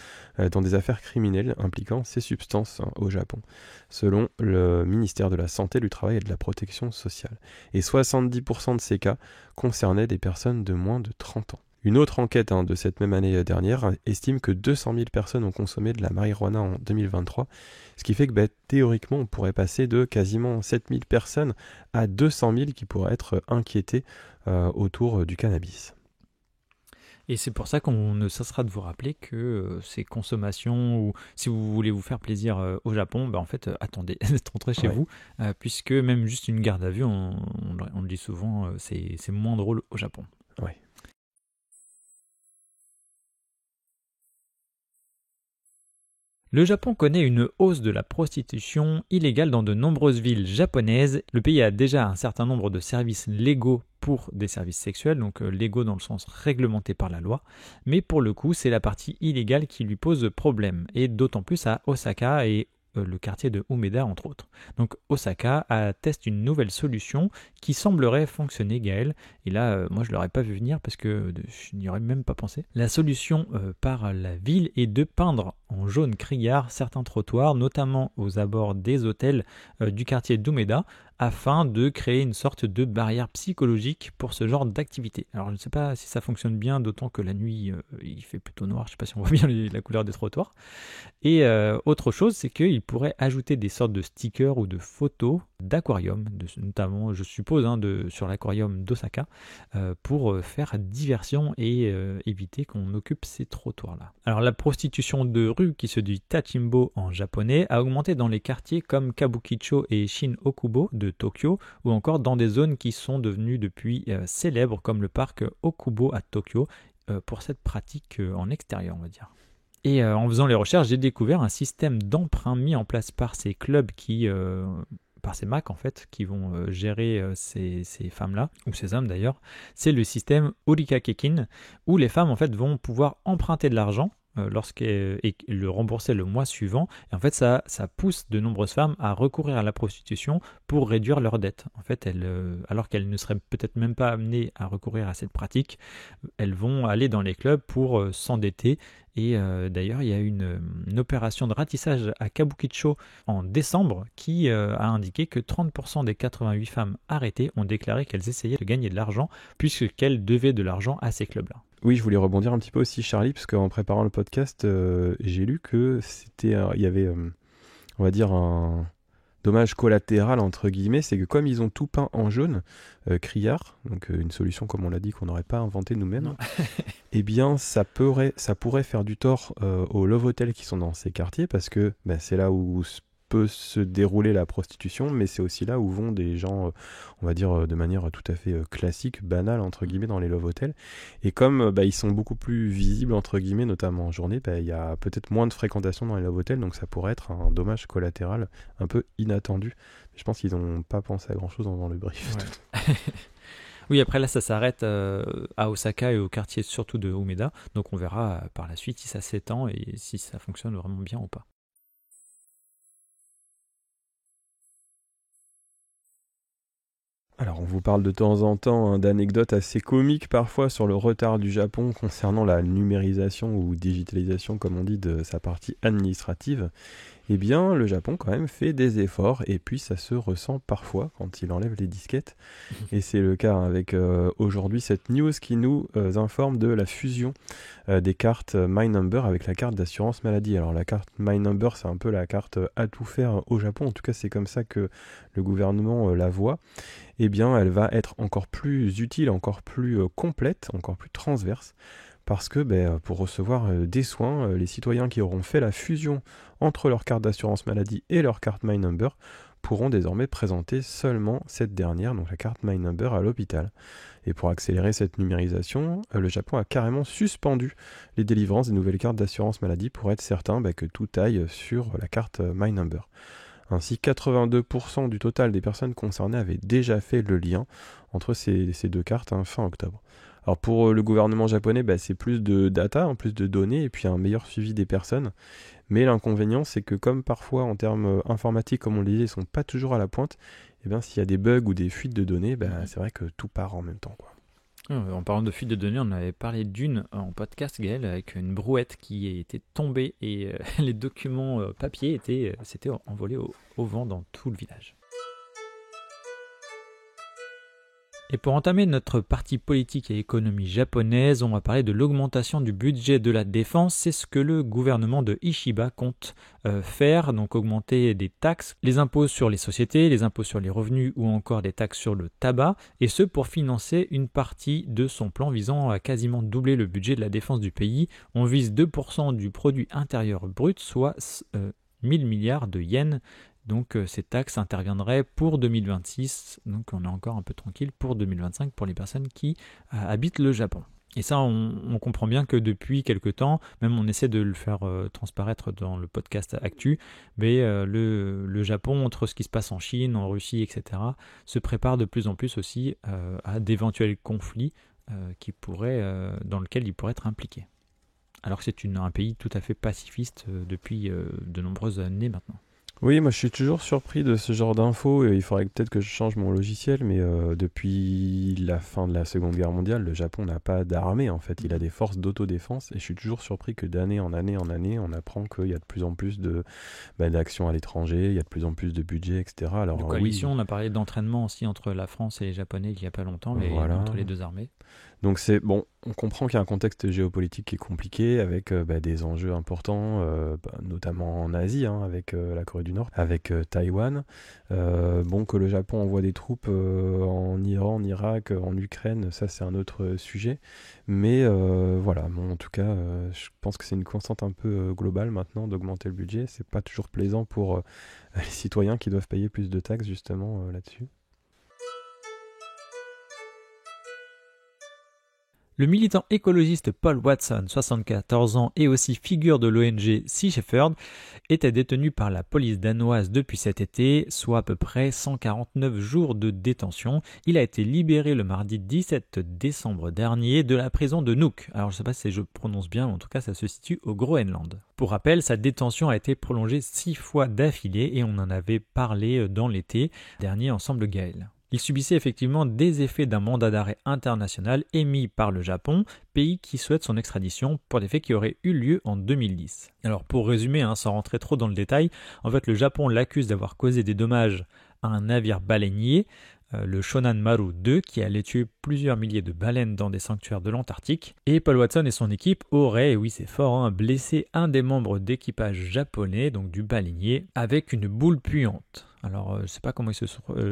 dans des affaires criminelles impliquant ces substances au Japon, selon le ministère de la Santé, du Travail et de la Protection sociale. Et 70% de ces cas concernaient des personnes de moins de 30 ans. Une autre enquête de cette même année dernière estime que 200 000 personnes ont consommé de la marijuana en 2023, ce qui fait que théoriquement on pourrait passer de quasiment 7 000 personnes à 200 000 qui pourraient être inquiétées autour du cannabis. Et c'est pour ça qu'on ne cessera de vous rappeler que ces consommations, ou si vous voulez vous faire plaisir au Japon, en fait, attendez d'être rentré chez vous, puisque même juste une garde à vue, on le dit souvent, c'est moins drôle au Japon. Ouais. Le Japon connaît une hausse de la prostitution illégale dans de nombreuses villes japonaises. Le pays a déjà un certain nombre de services légaux pour des services sexuels, donc légaux dans le sens réglementé par la loi, mais pour le coup, c'est la partie illégale qui lui pose problème, et d'autant plus à Osaka et le quartier de Umeda entre autres. Donc Osaka teste une nouvelle solution qui semblerait fonctionner, Gaël. Et là, moi je ne l'aurais pas vu venir parce que je n'y aurais même pas pensé. La solution par la ville est de peindre en jaune criard certains trottoirs, notamment aux abords des hôtels du quartier d'Umeda, afin de créer une sorte de barrière psychologique pour ce genre d'activité. Alors je ne sais pas si ça fonctionne bien, d'autant que la nuit il fait plutôt noir, je ne sais pas si on voit bien la couleur des trottoirs. Et autre chose, c'est qu'il pourrait ajouter des sortes de stickers ou de photos d'aquarium, notamment je suppose sur l'aquarium d'Osaka, pour faire diversion et éviter qu'on occupe ces trottoirs-là. Alors la prostitution de rue, qui se dit Tachimbo en japonais, a augmenté dans les quartiers comme Kabukicho et Shin-Okubo de Tokyo, ou encore dans des zones qui sont devenues depuis célèbres comme le parc Okubo à Tokyo, pour cette pratique en extérieur, on va dire. Et en faisant les recherches, j'ai découvert un système d'emprunt mis en place par ces clubs par ces MAC en fait, qui vont gérer ces femmes-là, ou ces hommes d'ailleurs. C'est le système Orikakekin, où les femmes en fait vont pouvoir emprunter de l'argent et le rembourser le mois suivant. Et en fait, ça pousse de nombreuses femmes à recourir à la prostitution pour réduire leurs dettes. En fait, alors qu'elles ne seraient peut-être même pas amenées à recourir à cette pratique, elles vont aller dans les clubs pour s'endetter. Et d'ailleurs, il y a une opération de ratissage à Kabukicho en décembre qui a indiqué que 30% des 88 femmes arrêtées ont déclaré qu'elles essayaient de gagner de l'argent puisqu'elles devaient de l'argent à ces clubs-là. Oui, je voulais rebondir un petit peu aussi, Charlie, parce qu'en préparant le podcast, j'ai lu que il y avait, on va dire, un dommage collatéral, entre guillemets, c'est que comme ils ont tout peint en jaune, criard, donc une solution, comme on l'a dit, qu'on n'aurait pas inventée nous-mêmes, eh bien, ça pourrait faire du tort aux love hotels qui sont dans ces quartiers, parce que c'est là où peut se dérouler la prostitution, mais c'est aussi là où vont des gens, on va dire de manière tout à fait classique, banale entre guillemets, dans les love hotels. Et comme ils sont beaucoup plus visibles entre guillemets, notamment en journée, il y a peut-être moins de fréquentation dans les love hotels, donc ça pourrait être un dommage collatéral un peu inattendu. Je pense qu'ils n'ont pas pensé à grand chose dans le brief. Ouais. Oui, après là ça s'arrête à Osaka et au quartier surtout de Umeda, donc on verra par la suite si ça s'étend et si ça fonctionne vraiment bien ou pas. Alors on vous parle de temps en temps d'anecdotes assez comiques parfois sur le retard du Japon concernant la numérisation ou digitalisation, comme on dit, de sa partie administrative. eh bien le Japon quand même fait des efforts, et puis ça se ressent parfois quand il enlève les disquettes. Et c'est le cas avec aujourd'hui cette news qui nous informe de la fusion des cartes My Number avec la carte d'assurance maladie. Alors la carte My Number, c'est un peu la carte à tout faire au Japon, en tout cas c'est comme ça que le gouvernement la voit. Eh bien elle va être encore plus utile, encore plus complète, encore plus transverse, parce que pour recevoir des soins, les citoyens qui auront fait la fusion entre leur carte d'assurance maladie et leur carte My Number pourront désormais présenter seulement cette dernière, donc la carte My Number, à l'hôpital. Et pour accélérer cette numérisation, le Japon a carrément suspendu les délivrances des nouvelles cartes d'assurance maladie pour être certain que tout aille sur la carte My Number. Ainsi, 82% du total des personnes concernées avaient déjà fait le lien entre ces deux cartes fin octobre. Alors pour le gouvernement japonais, c'est plus de data, plus de données, et puis un meilleur suivi des personnes. Mais l'inconvénient, c'est que comme parfois en termes informatiques, comme on le disait, ils ne sont pas toujours à la pointe, s'il y a des bugs ou des fuites de données, c'est vrai que tout part en même temps, quoi. En parlant de fuite de données, on avait parlé d'une en podcast, Gaël, avec une brouette qui était tombée et les documents papier s'étaient envolés au vent dans tout le village. Et pour entamer notre partie politique et économie japonaise, on va parler de l'augmentation du budget de la défense. C'est ce que le gouvernement de Ishiba compte faire, donc augmenter des taxes, les impôts sur les sociétés, les impôts sur les revenus ou encore des taxes sur le tabac, et ce pour financer une partie de son plan visant à quasiment doubler le budget de la défense du pays. On vise 2% du produit intérieur brut, soit 1000 milliards de yens. Donc ces taxes interviendraient pour 2026, donc on est encore un peu tranquille pour 2025 pour les personnes qui habitent le Japon. Et ça, on comprend bien que depuis quelque temps, même on essaie de le faire transparaître dans le podcast Actu, mais le Japon, entre ce qui se passe en Chine, en Russie, etc., se prépare de plus en plus aussi à d'éventuels conflits dans lesquels il pourrait être impliqué. Alors que c'est un pays tout à fait pacifiste depuis de nombreuses années maintenant. Oui, moi je suis toujours surpris de ce genre d'infos. Il faudrait peut-être que je change mon logiciel, mais depuis la fin de la Seconde Guerre mondiale, le Japon n'a pas d'armée en fait. Il a des forces d'autodéfense, et je suis toujours surpris que d'année en année, on apprend qu'il y a de plus en plus d'actions à l'étranger, il y a de plus en plus de budget, etc. Alors, de coalition, on a parlé d'entraînement aussi entre la France et les Japonais il n'y a pas longtemps, entre les deux armées. Donc on comprend qu'il y a un contexte géopolitique qui est compliqué, avec des enjeux importants, notamment en Asie, avec la Corée du Nord, avec Taïwan. Que le Japon envoie des troupes en Iran, en Irak, en Ukraine, ça c'est un autre sujet. Mais en tout cas, je pense que c'est une constante un peu globale maintenant d'augmenter le budget. C'est pas toujours plaisant pour les citoyens qui doivent payer plus de taxes justement là-dessus. Le militant écologiste Paul Watson, 74 ans et aussi figure de l'ONG Sea Shepherd, était détenu par la police danoise depuis cet été, soit à peu près 149 jours de détention. Il a été libéré le mardi 17 décembre dernier de la prison de Nuuk. Alors je ne sais pas si je prononce bien, mais en tout cas ça se situe au Groenland. Pour rappel, sa détention a été prolongée 6 fois d'affilée et on en avait parlé dans l'été dernier ensemble, Gaël. Il subissait effectivement des effets d'un mandat d'arrêt international émis par le Japon, pays qui souhaite son extradition pour des faits qui auraient eu lieu en 2010. Alors pour résumer, sans rentrer trop dans le détail, en fait le Japon l'accuse d'avoir causé des dommages à un navire baleinier, le Shonan Maru 2, qui allait tuer plusieurs milliers de baleines dans des sanctuaires de l'Antarctique. Et Paul Watson et son équipe auraient, et oui c'est fort, blessé un des membres d'équipage japonais, donc du baleinier, avec une boule puante. Alors, je ne sais pas comment ils se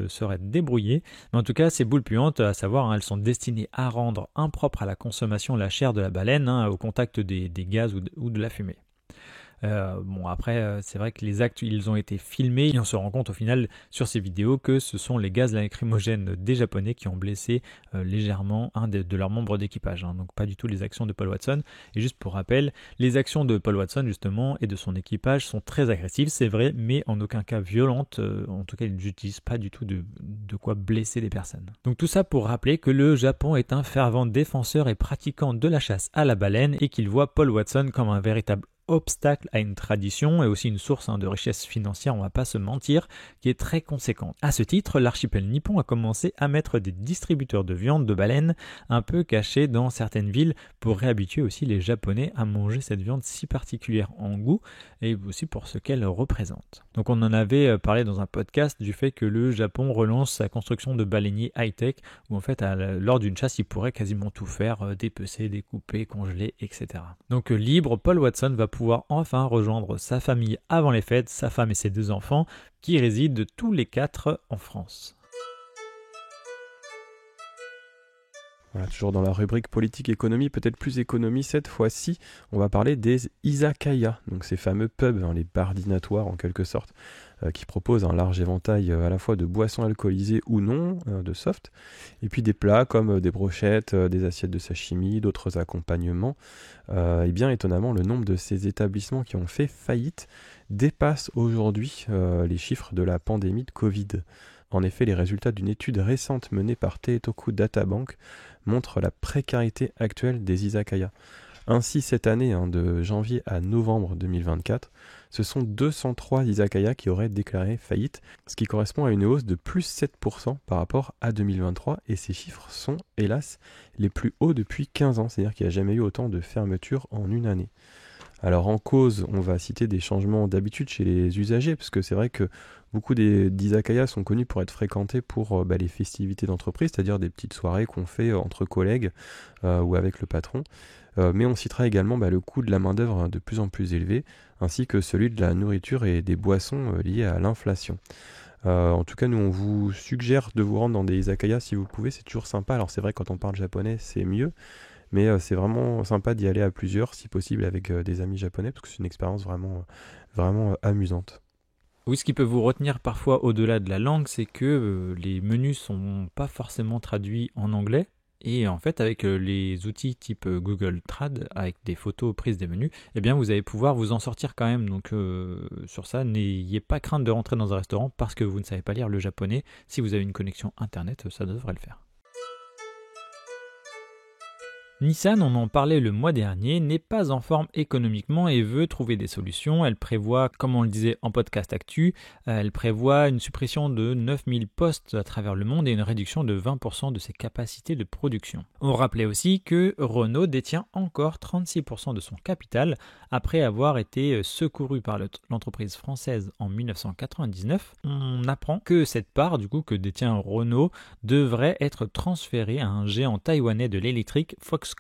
seraient débrouillés, mais en tout cas, ces boules puantes, à savoir, elles sont destinées à rendre impropre à la consommation la chair de la baleine, au contact des gaz ou de la fumée. Après, c'est vrai que les actes, ils ont été filmés et on se rend compte au final sur ces vidéos que ce sont les gaz lacrymogènes des Japonais qui ont blessé légèrement un de leurs membres d'équipage, donc pas du tout les actions de Paul Watson. Et juste pour rappel, les actions de Paul Watson justement et de son équipage sont très agressives, c'est vrai, mais en aucun cas violentes. En tout cas, ils n'utilisent pas du tout de quoi blesser des personnes. Donc tout ça pour rappeler que le Japon est un fervent défenseur et pratiquant de la chasse à la baleine et qu'il voit Paul Watson comme un véritable obstacle à une tradition et aussi une source de richesse financière, on va pas se mentir, qui est très conséquente. À ce titre, l'archipel nippon a commencé à mettre des distributeurs de viande de baleine un peu cachés dans certaines villes pour réhabituer aussi les Japonais à manger cette viande si particulière en goût et aussi pour ce qu'elle représente. Donc on en avait parlé dans un podcast du fait que le Japon relance sa construction de baleiniers high-tech où en fait lors d'une chasse il pourrait quasiment tout faire, dépecer, découper, congeler, etc. Donc libre, Paul Watson va pouvoir enfin rejoindre sa famille avant les fêtes, sa femme et ses 2 enfants qui résident tous les 4 en France. Voilà, toujours dans la rubrique politique-économie, peut-être plus économie cette fois-ci, on va parler des izakaya, donc ces fameux pubs, les bars dînatoires en quelque sorte, qui proposent un large éventail à la fois de boissons alcoolisées ou non, de soft, et puis des plats comme des brochettes, des assiettes de sashimi, d'autres accompagnements. Et bien étonnamment, le nombre de ces établissements qui ont fait faillite dépasse aujourd'hui les chiffres de la pandémie de Covid. En effet, les résultats d'une étude récente menée par Teitoku Databank montrent la précarité actuelle des izakaya. Ainsi, cette année, de janvier à novembre 2024, ce sont 203 izakaya qui auraient déclaré faillite, ce qui correspond à une hausse de plus 7% par rapport à 2023, et ces chiffres sont, hélas, les plus hauts depuis 15 ans, c'est-à-dire qu'il n'y a jamais eu autant de fermetures en une année. Alors en cause, on va citer des changements d'habitude chez les usagers, parce que c'est vrai que beaucoup d'izakaya sont connus pour être fréquentés pour les festivités d'entreprise, c'est-à-dire des petites soirées qu'on fait entre collègues ou avec le patron. Mais on citera également le coût de la main-d'œuvre de plus en plus élevé, ainsi que celui de la nourriture et des boissons liées à l'inflation. En tout cas, nous, on vous suggère de vous rendre dans des izakaya si vous pouvez, c'est toujours sympa. Alors c'est vrai, quand on parle japonais, c'est mieux. Mais c'est vraiment sympa d'y aller à plusieurs, si possible avec des amis japonais, parce que c'est une expérience vraiment amusante. Oui, ce qui peut vous retenir parfois au-delà de la langue, c'est que les menus sont pas forcément traduits en anglais. Et en fait, avec les outils type Google Trad, avec des photos prises des menus, eh bien, vous allez pouvoir vous en sortir quand même. Donc sur ça, n'ayez pas crainte de rentrer dans un restaurant parce que vous ne savez pas lire le japonais. Si vous avez une connexion internet, ça devrait le faire. Nissan, on en parlait le mois dernier, n'est pas en forme économiquement et veut trouver des solutions. Elle prévoit, comme on le disait en podcast actu, elle prévoit une suppression de 9000 postes à travers le monde et une réduction de 20% de ses capacités de production. On rappelait aussi que Renault détient encore 36% de son capital après avoir été secouru par l'entreprise française en 1999. On apprend que cette part, que détient Renault, devrait être transférée à un géant taïwanais de l'électrique, Foxconn.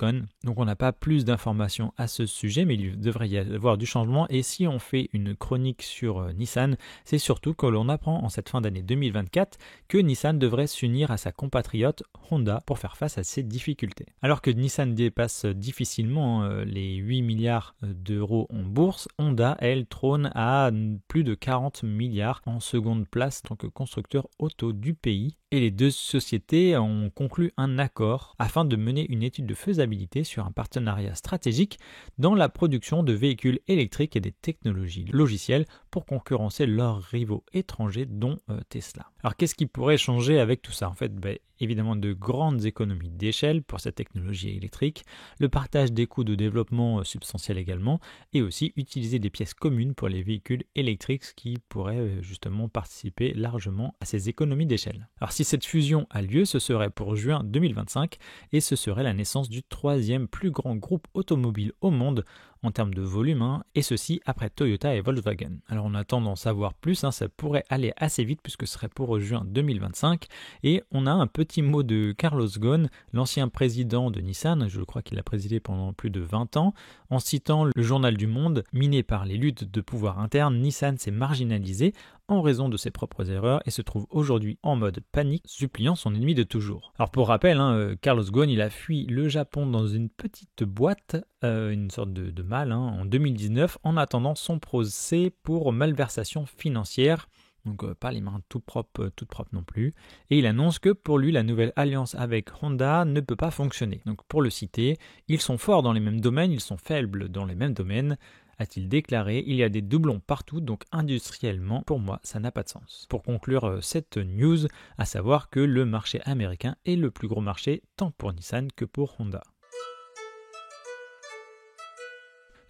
Donc on n'a pas plus d'informations à ce sujet, mais il devrait y avoir du changement. Et si on fait une chronique sur Nissan, c'est surtout que l'on apprend en cette fin d'année 2024 que Nissan devrait s'unir à sa compatriote Honda pour faire face à ces difficultés. Alors que Nissan dépasse difficilement les 8 milliards d'euros en bourse, Honda, elle, trône à plus de 40 milliards en seconde place en tant que constructeur auto du pays. Et les deux sociétés ont conclu un accord afin de mener une étude de faisabilité sur un partenariat stratégique dans la production de véhicules électriques et des technologies logicielles pour concurrencer leurs rivaux étrangers dont Tesla. Alors qu'est-ce qui pourrait changer avec tout ça? En fait, évidemment de grandes économies d'échelle pour cette technologie électrique, le partage des coûts de développement substantiel également, et aussi utiliser des pièces communes pour les véhicules électriques, ce qui pourrait justement participer largement à ces économies d'échelle. Alors si cette fusion a lieu, ce serait pour juin 2025, et ce serait la naissance du 3e plus grand groupe automobile au monde en termes de volume, et ceci après Toyota et Volkswagen. Alors on attend d'en savoir plus, ça pourrait aller assez vite puisque ce serait pour juin 2025, et on a un petit mot de Carlos Ghosn, l'ancien président de Nissan, je crois qu'il l'a présidé pendant plus de 20 ans, en citant le journal du Monde, miné par les luttes de pouvoir interne, Nissan s'est marginalisé en raison de ses propres erreurs et se trouve aujourd'hui en mode panique, suppliant son ennemi de toujours. Alors pour rappel, Carlos Ghosn, il a fui le Japon dans une petite boîte, une sorte de malle, en 2019, en attendant son procès pour malversation financière. Donc pas les mains toutes propres non plus. Et il annonce que pour lui, la nouvelle alliance avec Honda ne peut pas fonctionner. Donc pour le citer, ils sont forts dans les mêmes domaines, ils sont faibles dans les mêmes domaines, a-t-il déclaré. Il y a des doublons partout, donc industriellement, pour moi, ça n'a pas de sens. Pour conclure cette news, à savoir que le marché américain est le plus gros marché tant pour Nissan que pour Honda.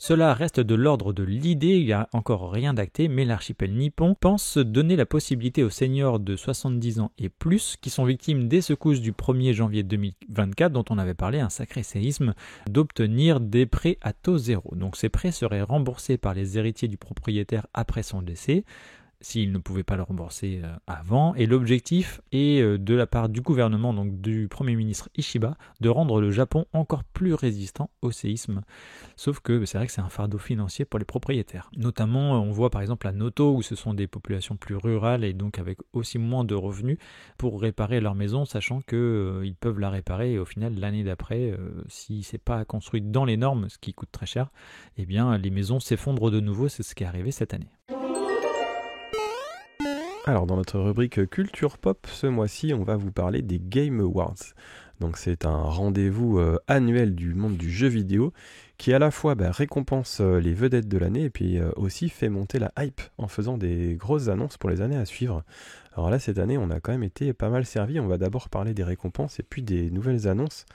Cela reste de l'ordre de l'idée, il n'y a encore rien d'acté, mais l'archipel nippon pense donner la possibilité aux seniors de 70 ans et plus, qui sont victimes des secousses du 1er janvier 2024, dont on avait parlé, un sacré séisme, d'obtenir des prêts à taux zéro. Donc ces prêts seraient remboursés par les héritiers du propriétaire après son décès, s'il ne pouvait pas le rembourser avant, et l'objectif est de la part du gouvernement, donc du Premier ministre Ishiba, de rendre le Japon encore plus résistant au séisme. Sauf que c'est vrai que c'est un fardeau financier pour les propriétaires. Notamment, on voit par exemple à Noto, où ce sont des populations plus rurales et donc avec aussi moins de revenus pour réparer leur maison, sachant qu'ils peuvent la réparer et au final, l'année d'après, si c'est pas construit dans les normes, ce qui coûte très cher, eh bien les maisons s'effondrent de nouveau, c'est ce qui est arrivé cette année. Alors dans notre rubrique Culture Pop, ce mois-ci, on va vous parler des Game Awards. Donc c'est un rendez-vous annuel du monde du jeu vidéo qui à la fois récompense les vedettes de l'année et puis aussi fait monter la hype en faisant des grosses annonces pour les années à suivre. Alors là, cette année, on a quand même été pas mal servi. On va d'abord parler des récompenses et puis des nouvelles annonces.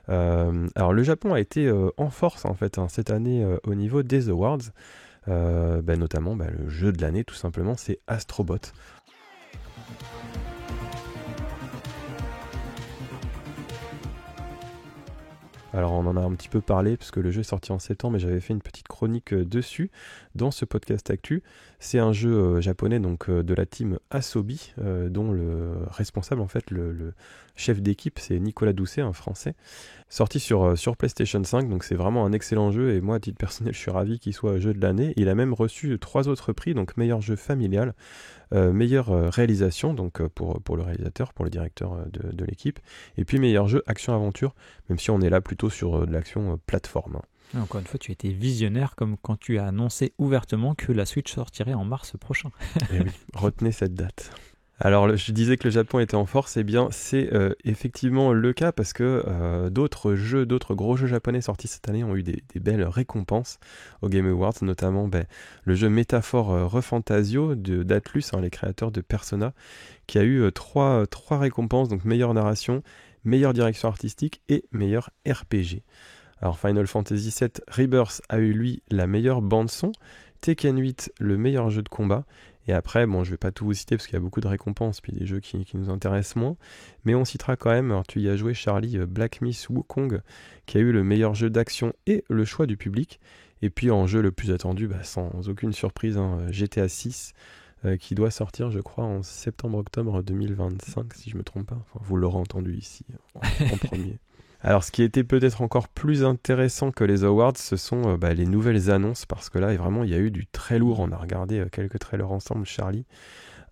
Alors le Japon a été en force en fait cette année au niveau des awards. Notamment le jeu de l'année tout simplement, c'est Astro Bot. Alors on en a un petit peu parlé parce que le jeu est sorti en septembre et j'avais fait une petite chronique dessus dans ce podcast actu. C'est un jeu japonais donc de la team Asobi dont le responsable en fait le chef d'équipe c'est Nicolas Doucet, un français, sorti sur PlayStation 5, donc c'est vraiment un excellent jeu et moi à titre personnel je suis ravi qu'il soit jeu de l'année. Il a même reçu 3 autres prix, donc meilleur jeu familial, meilleure réalisation donc pour le réalisateur, pour le directeur de l'équipe, et puis meilleur jeu action-aventure, même si on est là plutôt sur de l'action plateforme. Encore une fois, tu étais visionnaire comme quand tu as annoncé ouvertement que la Switch sortirait en mars prochain. Et oui, retenez cette date. Alors, je disais que le Japon était en force, et bien c'est effectivement le cas parce que d'autres gros jeux japonais sortis cette année ont eu des belles récompenses aux Game Awards, notamment le jeu Métaphore Refantasio d'Atlus, les créateurs de Persona, qui a eu trois récompenses, donc meilleure narration, meilleure direction artistique et meilleur RPG. Alors Final Fantasy VII Rebirth a eu lui la meilleure bande-son, Tekken 8 le meilleur jeu de combat, et après, je vais pas tout vous citer parce qu'il y a beaucoup de récompenses, puis des jeux qui nous intéressent moins, mais on citera quand même, alors tu y as joué Charlie, Black Myth Wukong, qui a eu le meilleur jeu d'action et le choix du public, et puis en jeu le plus attendu, sans aucune surprise, GTA 6, qui doit sortir je crois en septembre-octobre 2025, si je me trompe pas, enfin, vous l'aurez entendu ici en premier. Alors, ce qui était peut-être encore plus intéressant que les awards, ce sont les nouvelles annonces, parce que là, vraiment, il y a eu du très lourd. On a regardé quelques trailers ensemble, Charlie.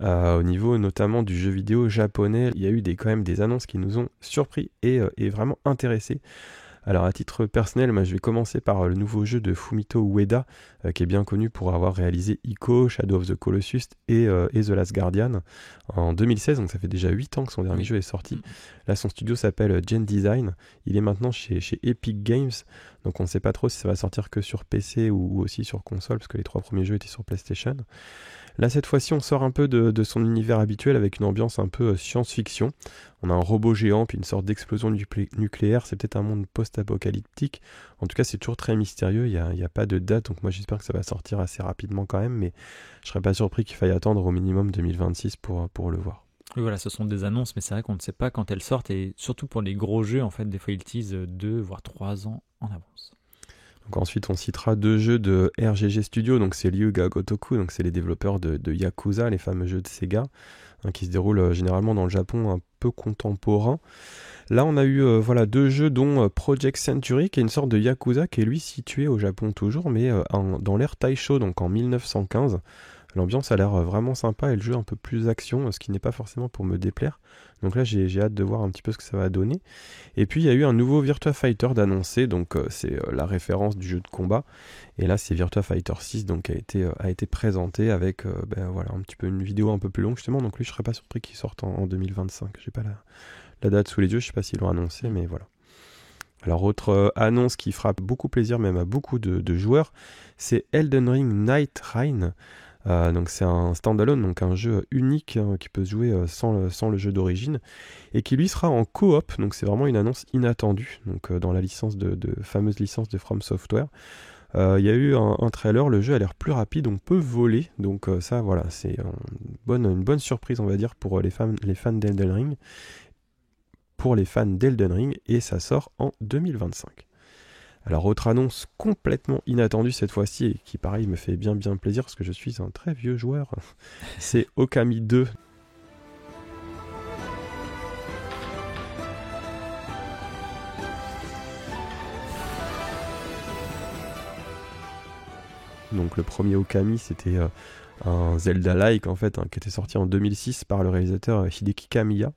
Au niveau notamment du jeu vidéo japonais, il y a eu quand même des annonces qui nous ont surpris et vraiment intéressés. Alors à titre personnel, je vais commencer par le nouveau jeu de Fumito Ueda, qui est bien connu pour avoir réalisé Ico, Shadow of the Colossus et The Last Guardian en 2016, donc ça fait déjà 8 ans que son dernier jeu est sorti. Là son studio s'appelle Gen Design, il est maintenant chez Epic Games, donc on ne sait pas trop si ça va sortir que sur PC ou aussi sur console, parce que les 3 premiers jeux étaient sur PlayStation. Là, cette fois-ci, on sort un peu de son univers habituel avec une ambiance un peu science-fiction. On a un robot géant, puis une sorte d'explosion nucléaire. C'est peut-être un monde post-apocalyptique. En tout cas, c'est toujours très mystérieux. Il n'y a pas de date, donc moi, j'espère que ça va sortir assez rapidement quand même. Mais je ne serais pas surpris qu'il faille attendre au minimum 2026 pour le voir. Oui, voilà, ce sont des annonces, mais c'est vrai qu'on ne sait pas quand elles sortent. Et surtout pour les gros jeux, en fait, des fois, ils teasent 2 voire 3 ans en avance. Donc ensuite, on citera 2 jeux de RGG Studio, donc c'est Ryuga Gotoku, donc c'est les développeurs de Yakuza, les fameux jeux de Sega, qui se déroulent généralement dans le Japon un peu contemporain. Là, on a eu 2 jeux, dont Project Century, qui est une sorte de Yakuza, qui est lui situé au Japon toujours, mais dans l'ère Taisho, donc en 1915. L'ambiance a l'air vraiment sympa et le jeu un peu plus action, ce qui n'est pas forcément pour me déplaire. Donc là, j'ai hâte de voir un petit peu ce que ça va donner. Et puis, il y a eu un nouveau Virtua Fighter d'annoncer, donc c'est la référence du jeu de combat. Et là, c'est Virtua Fighter 6, donc a été présenté avec un petit peu une vidéo un peu plus longue justement. Donc lui, je serais pas surpris qu'il sorte en 2025. J'ai pas la date sous les yeux, je sais pas s'ils l'ont annoncé, mais voilà. Alors, autre annonce qui fera beaucoup plaisir même à beaucoup de joueurs, c'est Elden Ring Night Rain. Donc c'est un standalone, donc un jeu unique qui peut se jouer sans le jeu d'origine et qui lui sera en coop, donc c'est vraiment une annonce inattendue, donc dans la licence fameuse licence de From Software. Il y a eu un trailer, le jeu a l'air plus rapide, on peut voler, donc ça voilà, c'est une bonne surprise on va dire pour les fans d'Elden Ring. Pour les fans d'Elden Ring, et ça sort en 2025. Alors autre annonce complètement inattendue cette fois-ci, et qui pareil me fait bien plaisir parce que je suis un très vieux joueur, c'est Okami 2. Donc le premier Okami, c'était un Zelda-like en fait, qui était sorti en 2006 par le réalisateur Hideki Kamiya,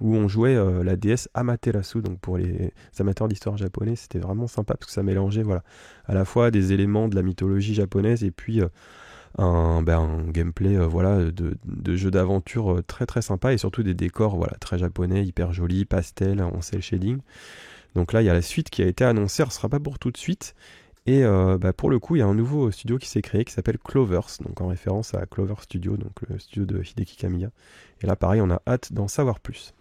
où on jouait la déesse Amaterasu. Donc pour les amateurs d'histoire japonaise, c'était vraiment sympa parce que ça mélangeait à la fois des éléments de la mythologie japonaise et puis un gameplay de jeu d'aventure très très sympa, et surtout des décors très japonais, hyper jolis, pastel, en cel shading. Donc là il y a la suite qui a été annoncée, ce ne sera pas pour tout de suite. Et pour le coup, il y a un nouveau studio qui s'est créé qui s'appelle Clovers, donc en référence à Clover Studio, donc le studio de Hideki Kamiya. Et là, pareil, on a hâte d'en savoir plus.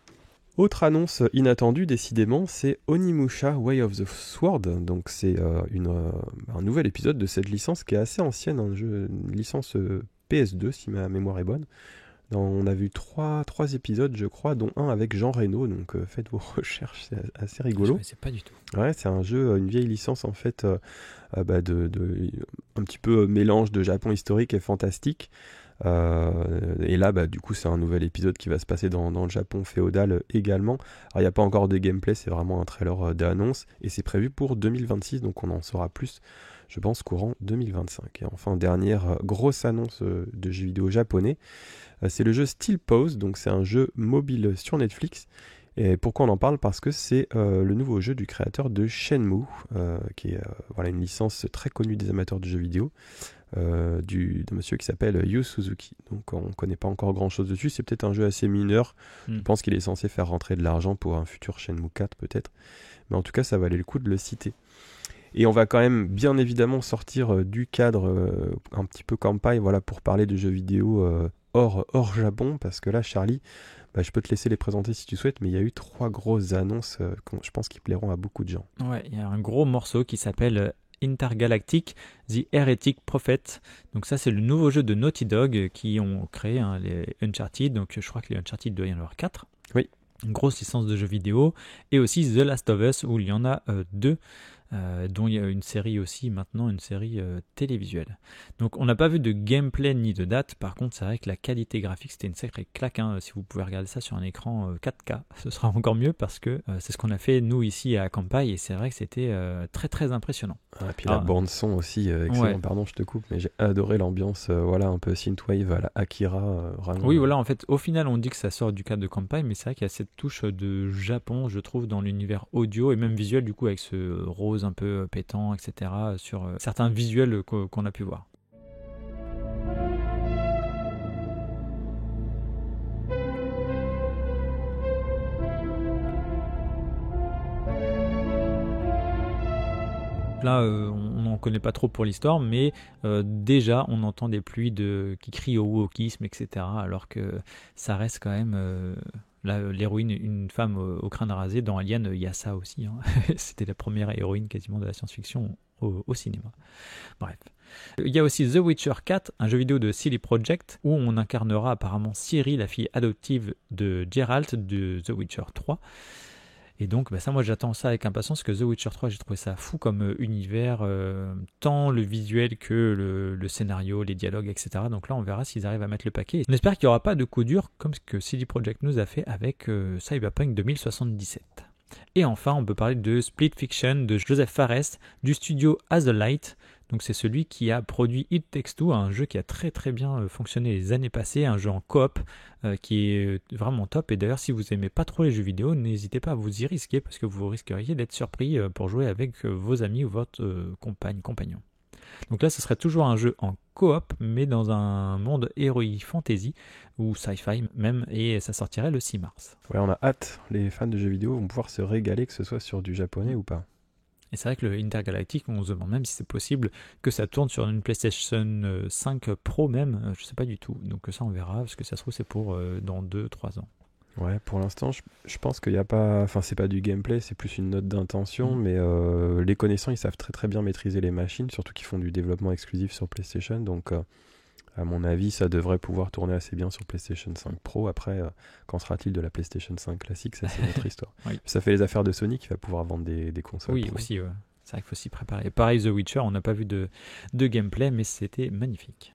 Autre annonce inattendue, décidément, c'est Onimusha Way of the Sword. Donc c'est un nouvel épisode de cette licence qui est assez ancienne, une licence PS2 si ma mémoire est bonne. On a vu trois épisodes, je crois, dont un avec Jean Reno, donc faites vos recherches, c'est assez rigolo. Je ne sais pas du tout. Ouais, c'est un jeu, une vieille licence en fait, un petit peu mélange de Japon historique et fantastique. Et là, du coup, c'est un nouvel épisode qui va se passer dans le Japon féodal également. Alors, il n'y a pas encore de gameplay, c'est vraiment un trailer d'annonce, et c'est prévu pour 2026, donc on en saura plus, je pense, courant 2025. Et enfin, dernière grosse annonce de jeux vidéo japonais, c'est le jeu Steel Pose, donc c'est un jeu mobile sur Netflix. Et pourquoi on en parle? Parce que c'est le nouveau jeu du créateur de Shenmue, qui est une licence très connue des amateurs de jeux vidéo, de monsieur qui s'appelle Yu Suzuki. Donc on ne connaît pas encore grand chose dessus, c'est peut-être un jeu assez mineur. Je pense qu'il est censé faire rentrer de l'argent pour un futur Shenmue 4 peut-être, mais en tout cas ça valait le coup de le citer. Et on va quand même bien évidemment sortir du cadre un petit peu campagne, pour parler de jeux vidéo hors Japon, parce que là Charlie, je peux te laisser les présenter si tu souhaites, mais il y a eu 3 grosses annonces je pense qui plairont à beaucoup de gens. Ouais, il y a un gros morceau qui s'appelle Intergalactic, The Heretic Prophet. Donc ça, c'est le nouveau jeu de Naughty Dog qui ont créé les Uncharted. Donc je crois que les Uncharted, il doit y en avoir 4. Oui. Une grosse licence de jeux vidéo. Et aussi The Last of Us, où il y en a 2. Dont il y a une série aussi maintenant, une série télévisuelle. Donc on n'a pas vu de gameplay ni de date, par contre c'est vrai que la qualité graphique c'était une sacrée claque, si vous pouvez regarder ça sur un écran 4K, ce sera encore mieux parce que c'est ce qu'on a fait nous ici à Kampai, et c'est vrai que c'était très très impressionnant. Et puis la bande son aussi, excellent, ouais. Pardon je te coupe, mais j'ai adoré l'ambiance, un peu synthwave à la Akira. Vraiment. Oui voilà, en fait au final on dit que ça sort du cadre de Kampai, mais c'est vrai qu'il y a cette touche de Japon, je trouve, dans l'univers audio et même visuel, du coup avec ce rose un peu pétant, etc. sur certains visuels qu'on a pu voir. Là, on n'en connaît pas trop pour l'histoire, mais déjà, on entend des pluies qui crient au wokisme, etc. Alors que ça reste quand même... l'héroïne, une femme au crâne rasé, dans Alien, il y a ça aussi. C'était la première héroïne quasiment de la science-fiction au cinéma. Bref. Il y a aussi The Witcher 4, un jeu vidéo de Silly Project, où on incarnera apparemment Ciri, la fille adoptive de Geralt de The Witcher 3. Et donc ça, moi j'attends ça avec impatience, parce que The Witcher 3, j'ai trouvé ça fou comme univers, tant le visuel que le scénario, les dialogues, etc. Donc là on verra s'ils arrivent à mettre le paquet. On espère qu'il n'y aura pas de coup dur comme ce que CD Projekt nous a fait avec Cyberpunk 2077. Et enfin on peut parler de Split Fiction de Joseph Fares du studio As a Light. Donc c'est celui qui a produit It Takes Two, un jeu qui a très très bien fonctionné les années passées, un jeu en coop qui est vraiment top. Et d'ailleurs si vous aimez pas trop les jeux vidéo, n'hésitez pas à vous y risquer, parce que vous risqueriez d'être surpris pour jouer avec vos amis ou votre compagnon. Donc là ce serait toujours un jeu en coop, mais dans un monde heroic fantasy ou sci-fi même, et ça sortirait le 6 mars. Ouais, on a hâte, les fans de jeux vidéo vont pouvoir se régaler, que ce soit sur du japonais ou pas. Et c'est vrai que le Intergalactic, on se demande même si c'est possible que ça tourne sur une PlayStation 5 Pro même, je sais pas du tout. Donc ça on verra, parce que ça se trouve c'est pour dans 2-3 ans. Ouais, pour l'instant, je pense qu'il n'y a pas... Enfin, c'est pas du gameplay, c'est plus une note d'intention, mais les connaissants, ils savent très très bien maîtriser les machines, surtout qu'ils font du développement exclusif sur PlayStation, donc à mon avis, ça devrait pouvoir tourner assez bien sur PlayStation 5 Pro. Après, qu'en sera-t-il de la PlayStation 5 classique? Ça, c'est notre histoire. Oui. Ça fait les affaires de Sony qui va pouvoir vendre des consoles. Oui, aussi, ouais. C'est vrai qu'il faut s'y préparer. Pareil, The Witcher, on n'a pas vu de gameplay, mais c'était magnifique.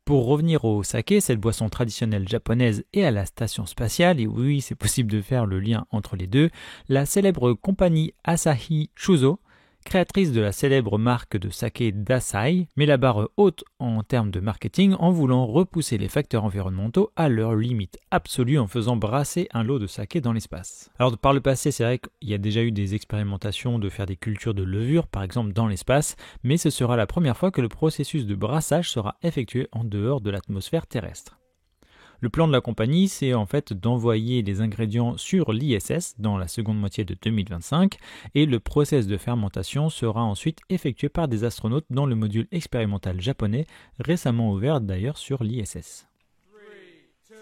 Pour revenir au saké, cette boisson traditionnelle japonaise et à la station spatiale, et oui, c'est possible de faire le lien entre les deux, la célèbre compagnie Asahi Shuzo, créatrice de la célèbre marque de saké Dasai, met la barre haute en termes de marketing en voulant repousser les facteurs environnementaux à leur limite absolue en faisant brasser un lot de saké dans l'espace. Alors par le passé, c'est vrai qu'il y a déjà eu des expérimentations de faire des cultures de levure, par exemple dans l'espace, mais ce sera la première fois que le processus de brassage sera effectué en dehors de l'atmosphère terrestre. Le plan de la compagnie, c'est en fait d'envoyer les ingrédients sur l'ISS dans la seconde moitié de 2025 et le process de fermentation sera ensuite effectué par des astronautes dans le module expérimental japonais récemment ouvert d'ailleurs sur l'ISS. 3, 2,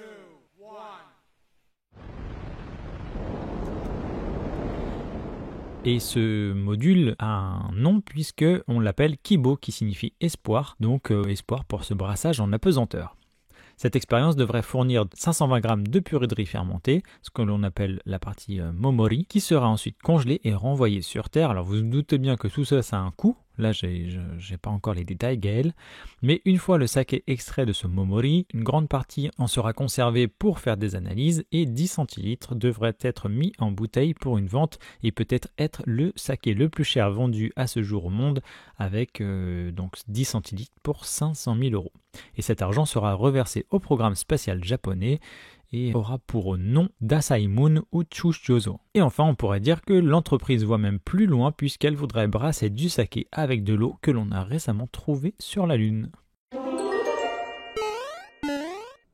1. Et ce module a un nom puisque on l'appelle Kibo qui signifie espoir, donc espoir pour ce brassage en apesanteur. Cette expérience devrait fournir 520 g de purée de riz fermentée, ce que l'on appelle la partie momori, qui sera ensuite congelée et renvoyée sur Terre. Alors vous vous doutez bien que tout ça, ça a un coût. Là, j'ai pas encore les détails, Gaël. Mais une fois le saké extrait de ce momori, une grande partie en sera conservée pour faire des analyses et 10 centilitres devraient être mis en bouteille pour une vente et peut-être être le saké le plus cher vendu à ce jour au monde avec donc 10 centilitres pour 500 000 €. Et cet argent sera reversé au programme spatial japonais et aura pour nom Dasai Moon ou Chushjozo. Et enfin, on pourrait dire que l'entreprise va même plus loin puisqu'elle voudrait brasser du saké avec de l'eau que l'on a récemment trouvée sur la Lune.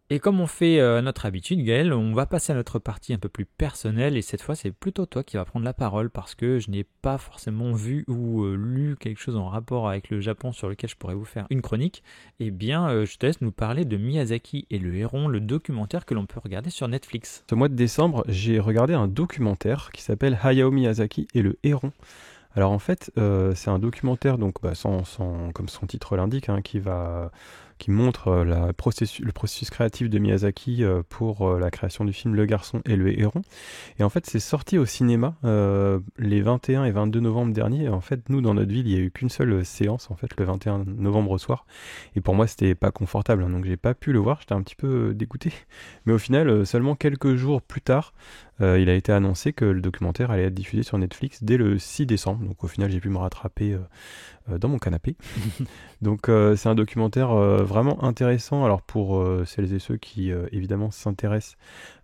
Et comme on fait à notre habitude, Gaël, on va passer à notre partie un peu plus personnelle et cette fois c'est plutôt toi qui vas prendre la parole parce que je n'ai pas forcément vu ou lu quelque chose en rapport avec le Japon sur lequel je pourrais vous faire une chronique. Eh bien, je te laisse nous parler de Miyazaki et le héron, le documentaire que l'on peut regarder sur Netflix. Ce mois de décembre, j'ai regardé un documentaire qui s'appelle Hayao Miyazaki et le héron. Alors en fait, c'est un documentaire, donc comme son titre l'indique, hein, qui montre le processus créatif de Miyazaki pour la création du film Le Garçon et le Héron. Et en fait, c'est sorti au cinéma les 21 et 22 novembre dernier. Et en fait, nous, dans notre ville, il n'y a eu qu'une seule séance, en fait, le 21 novembre au soir. Et pour moi, c'était pas confortable, hein, donc j'ai pas pu le voir. J'étais un petit peu dégoûté. Mais au final, seulement quelques jours plus tard, il a été annoncé que le documentaire allait être diffusé sur Netflix dès le 6 décembre. Donc au final, j'ai pu me rattraper dans mon canapé. Donc c'est un documentaire vraiment intéressant. Alors pour celles et ceux qui évidemment s'intéressent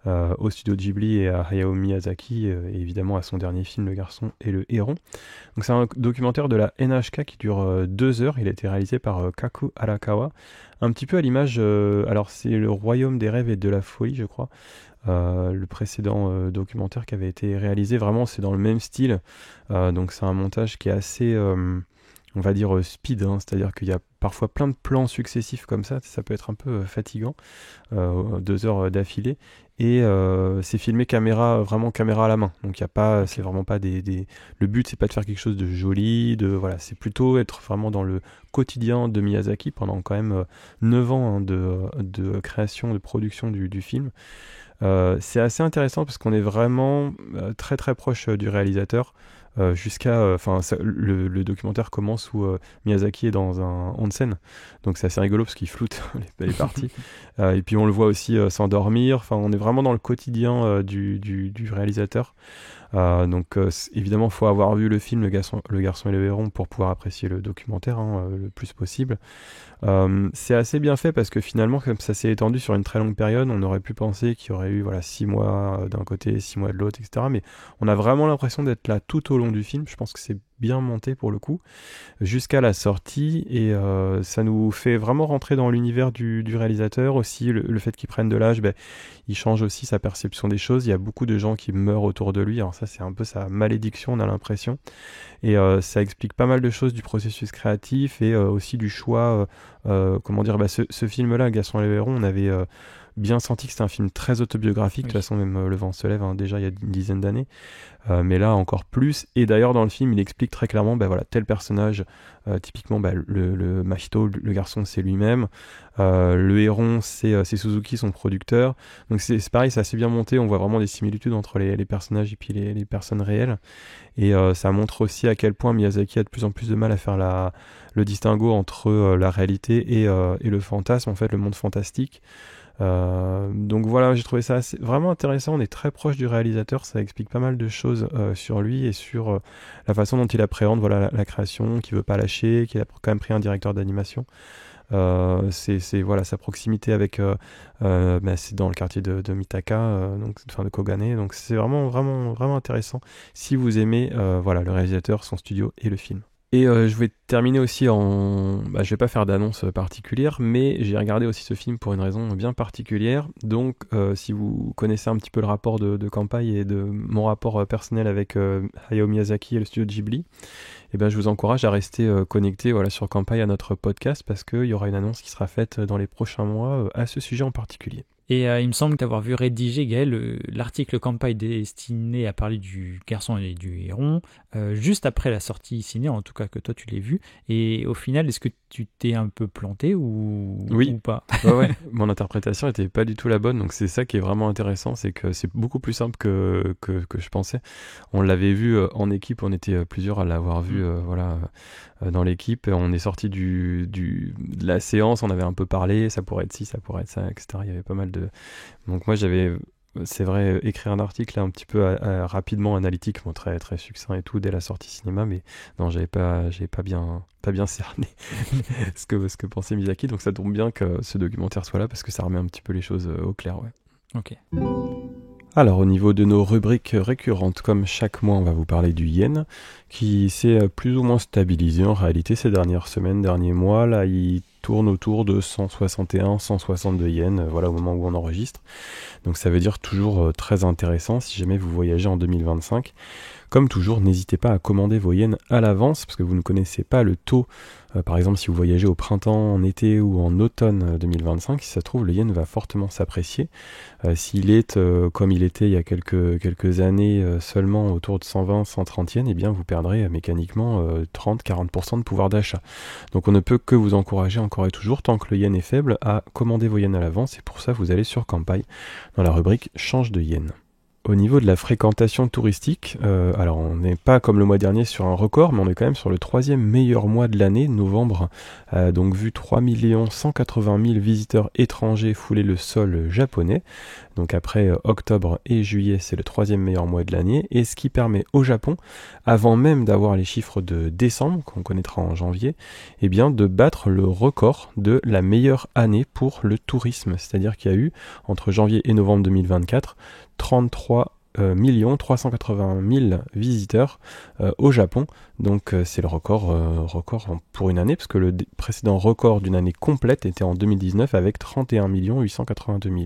au studio Ghibli et à Hayao Miyazaki et évidemment à son dernier film Le Garçon et le Héron. Donc c'est un documentaire de la NHK qui dure 2 heures. Il a été réalisé par Kaku Arakawa. Un petit peu à l'image, alors c'est Le Royaume des rêves et de la folie, je crois. Le précédent documentaire qui avait été réalisé, vraiment c'est dans le même style, donc c'est un montage qui est assez on va dire speed, hein, c'est-à-dire qu'il y a parfois plein de plans successifs comme ça peut être un peu fatigant, 2 heures d'affilée, et c'est filmé vraiment caméra à la main, donc il y a pas, c'est vraiment pas le but c'est pas de faire quelque chose de joli, voilà, c'est plutôt être vraiment dans le quotidien de Miyazaki pendant quand même 9 ans hein, de création, de production du film. C'est assez intéressant parce qu'on est vraiment très très proche du réalisateur jusqu'à le documentaire commence où Miyazaki est dans un onsen, donc c'est assez rigolo parce qu'il floute les parties et puis on le voit aussi s'endormir, enfin on est vraiment dans le quotidien du réalisateur. Donc évidemment il faut avoir vu le film Le Garçon et le Héron pour pouvoir apprécier le documentaire le plus possible. C'est assez bien fait parce que finalement comme ça s'est étendu sur une très longue période, on aurait pu penser qu'il y aurait eu 6 mois d'un côté, 6 mois de l'autre, etc. Mais on a vraiment l'impression d'être là tout au long du film. Je pense que c'est bien monté pour le coup jusqu'à la sortie et ça nous fait vraiment rentrer dans l'univers du réalisateur aussi. Le fait qu'il prenne de l'âge, il change aussi sa perception des choses. Il y a beaucoup de gens qui meurent autour de lui, alors ça c'est un peu sa malédiction, on a l'impression, et ça explique pas mal de choses du processus créatif et aussi du choix comment dire, ce film-là, Gaston et le Héron, on avait bien senti que c'était un film très autobiographique. De toute façon, même Le Vent se lève, déjà il y a une dizaine d'années. Mais là, encore plus. Et d'ailleurs, dans le film, il explique très clairement, voilà, tel personnage, typiquement, le Machito, le garçon, c'est lui-même. Le Héron, c'est Suzuki, son producteur. Donc c'est pareil, c'est assez bien monté. On voit vraiment des similitudes entre les personnages et puis les personnes réelles. Et ça montre aussi à quel point Miyazaki a de plus en plus de mal à faire le distinguo entre la réalité et le fantasme, en fait, le monde fantastique. Donc voilà, j'ai trouvé ça vraiment intéressant. On est très proche du réalisateur, ça explique pas mal de choses sur lui et sur la façon dont il appréhende la création, qu'il veut pas lâcher, qu'il a quand même pris un directeur d'animation. C'est voilà, sa proximité avec c'est dans le quartier de Mitaka, de Kogane, donc c'est vraiment intéressant si vous aimez le réalisateur, son studio et le film. Et je vais terminer aussi je vais pas faire d'annonce particulière, mais j'ai regardé aussi ce film pour une raison bien particulière. Donc si vous connaissez un petit peu le rapport de Kanpai et de mon rapport personnel avec Hayao Miyazaki et le studio Ghibli, je vous encourage à rester connecté sur Kanpai à notre podcast, parce qu'il y aura une annonce qui sera faite dans les prochains mois à ce sujet en particulier. Et il me semble t'avoir vu rédiger, Gaël, l'article Kanpai destiné à parler du garçon et du héron, juste après la sortie ciné, en tout cas que toi tu l'as vu. Et au final, est-ce que tu t'es un peu planté ou pas? Ouais, mon interprétation n'était pas du tout la bonne, donc c'est ça qui est vraiment intéressant, c'est que c'est beaucoup plus simple que je pensais. On l'avait vu en équipe, on était plusieurs à l'avoir vu dans l'équipe. On est sorti de la séance, on avait un peu parlé, ça pourrait être ci, ça pourrait être ça, etc. Il y avait pas mal de... Donc moi j'avais, c'est vrai, écrit un article un petit peu rapidement analytique, très, très succinct et tout dès la sortie cinéma, mais non, j'avais pas bien cerné ce que pensait Miyazaki, donc ça tombe bien que ce documentaire soit là, parce que ça remet un petit peu les choses au clair, ouais. Ok. Alors au niveau de nos rubriques récurrentes, comme chaque mois on va vous parler du yen, qui s'est plus ou moins stabilisé en réalité ces dernières semaines, derniers mois. Là il tourne autour de 161, 162 yens, au moment où on enregistre. Donc ça veut dire toujours très intéressant si jamais vous voyagez en 2025. Comme toujours, n'hésitez pas à commander vos yens à l'avance, parce que vous ne connaissez pas le taux. Par exemple, si vous voyagez au printemps, en été ou en automne 2025, si ça se trouve, le yen va fortement s'apprécier. S'il est comme il était il y a quelques années seulement autour de 120, 130 yens, vous perdrez mécaniquement 30-40% de pouvoir d'achat. Donc on ne peut que vous encourager encore et toujours, tant que le yen est faible, à commander vos yens à l'avance. Et pour ça, vous allez sur Kanpai, dans la rubrique « Change de yen ». Au niveau de la fréquentation touristique, alors on n'est pas comme le mois dernier sur un record, mais on est quand même sur le 3e meilleur mois de l'année, novembre, donc vu 3 180 000 visiteurs étrangers fouler le sol japonais. Donc après octobre et juillet, c'est le 3e meilleur mois de l'année, et ce qui permet au Japon, avant même d'avoir les chiffres de décembre, qu'on connaîtra en janvier, de battre le record de la meilleure année pour le tourisme. C'est-à-dire qu'il y a eu, entre janvier et novembre 2024, 33 380 000 visiteurs au Japon. Donc c'est le record pour une année, parce que le précédent record d'une année complète était en 2019 avec 31 882 000.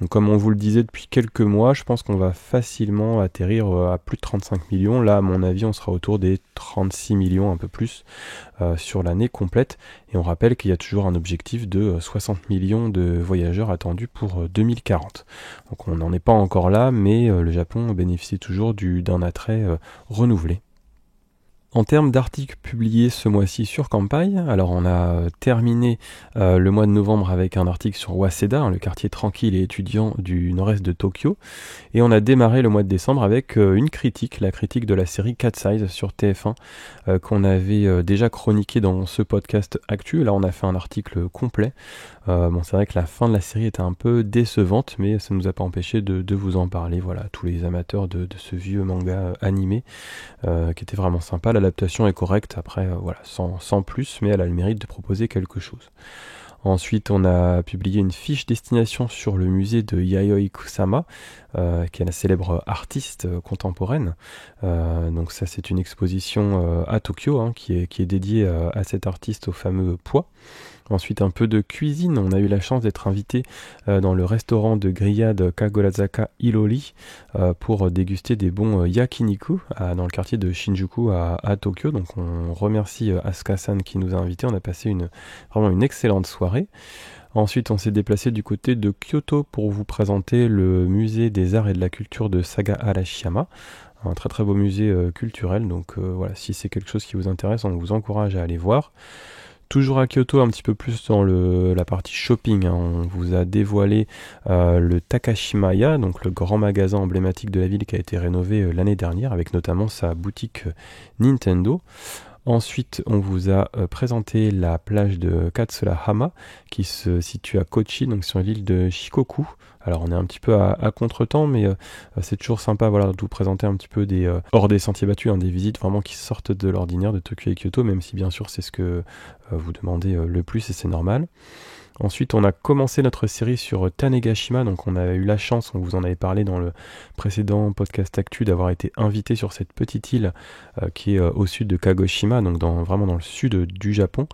Donc comme on vous le disait depuis quelques mois, je pense qu'on va facilement atterrir à plus de 35 millions. Là, à mon avis, on sera autour des 36 millions, un peu plus, sur l'année complète. Et on rappelle qu'il y a toujours un objectif de 60 millions de voyageurs attendus pour 2040. Donc on n'en est pas encore là, mais le Japon bénéficie toujours d'un attrait renouvelé. En termes d'articles publiés ce mois-ci sur Kanpai, alors on a terminé le mois de novembre avec un article sur Waseda, le quartier tranquille et étudiant du nord-est de Tokyo, et on a démarré le mois de décembre avec une critique, la critique de la série Cat Size sur TF1, qu'on avait déjà chroniqué dans ce podcast actu. Là on a fait un article complet. C'est vrai que la fin de la série était un peu décevante, mais ça ne nous a pas empêché de vous en parler, tous les amateurs de ce vieux manga animé, qui était vraiment sympa. L'adaptation est correcte, après sans plus, mais elle a le mérite de proposer quelque chose. Ensuite, on a publié une fiche destination sur le musée de Yayoi Kusama, qui est la célèbre artiste contemporaine. Donc ça, c'est une exposition à Tokyo, qui est dédiée à cet artiste au fameux poids. Ensuite, un peu de cuisine. On a eu la chance d'être invité dans le restaurant de grillade Kagorazaka Ilori pour déguster des bons yakiniku dans le quartier de Shinjuku à Tokyo. Donc on remercie Asuka-san qui nous a invités. On a passé vraiment une excellente soirée. Ensuite, on s'est déplacé du côté de Kyoto pour vous présenter le musée des arts et de la culture de Saga Arashiyama. Un très très beau musée culturel. Donc voilà, si c'est quelque chose qui vous intéresse, on vous encourage à aller voir. Toujours à Kyoto, un petit peu plus dans la partie shopping, hein. On vous a dévoilé le Takashimaya, donc le grand magasin emblématique de la ville qui a été rénové l'année dernière, avec notamment sa boutique Nintendo. Ensuite, on vous a présenté la plage de Katsura-hama, qui se situe à Kochi, donc sur l'île de Shikoku. Alors on est un petit peu à contre-temps, mais c'est toujours sympa de vous présenter un petit peu hors des sentiers battus, des visites vraiment qui sortent de l'ordinaire de Tokyo et Kyoto, même si bien sûr c'est ce que vous demandez le plus et c'est normal. Ensuite, on a commencé notre série sur Tanegashima, donc on a eu la chance, on vous en avait parlé dans le précédent podcast Actu, d'avoir été invité sur cette petite île qui est au sud de Kagoshima, donc vraiment dans le sud du Japon.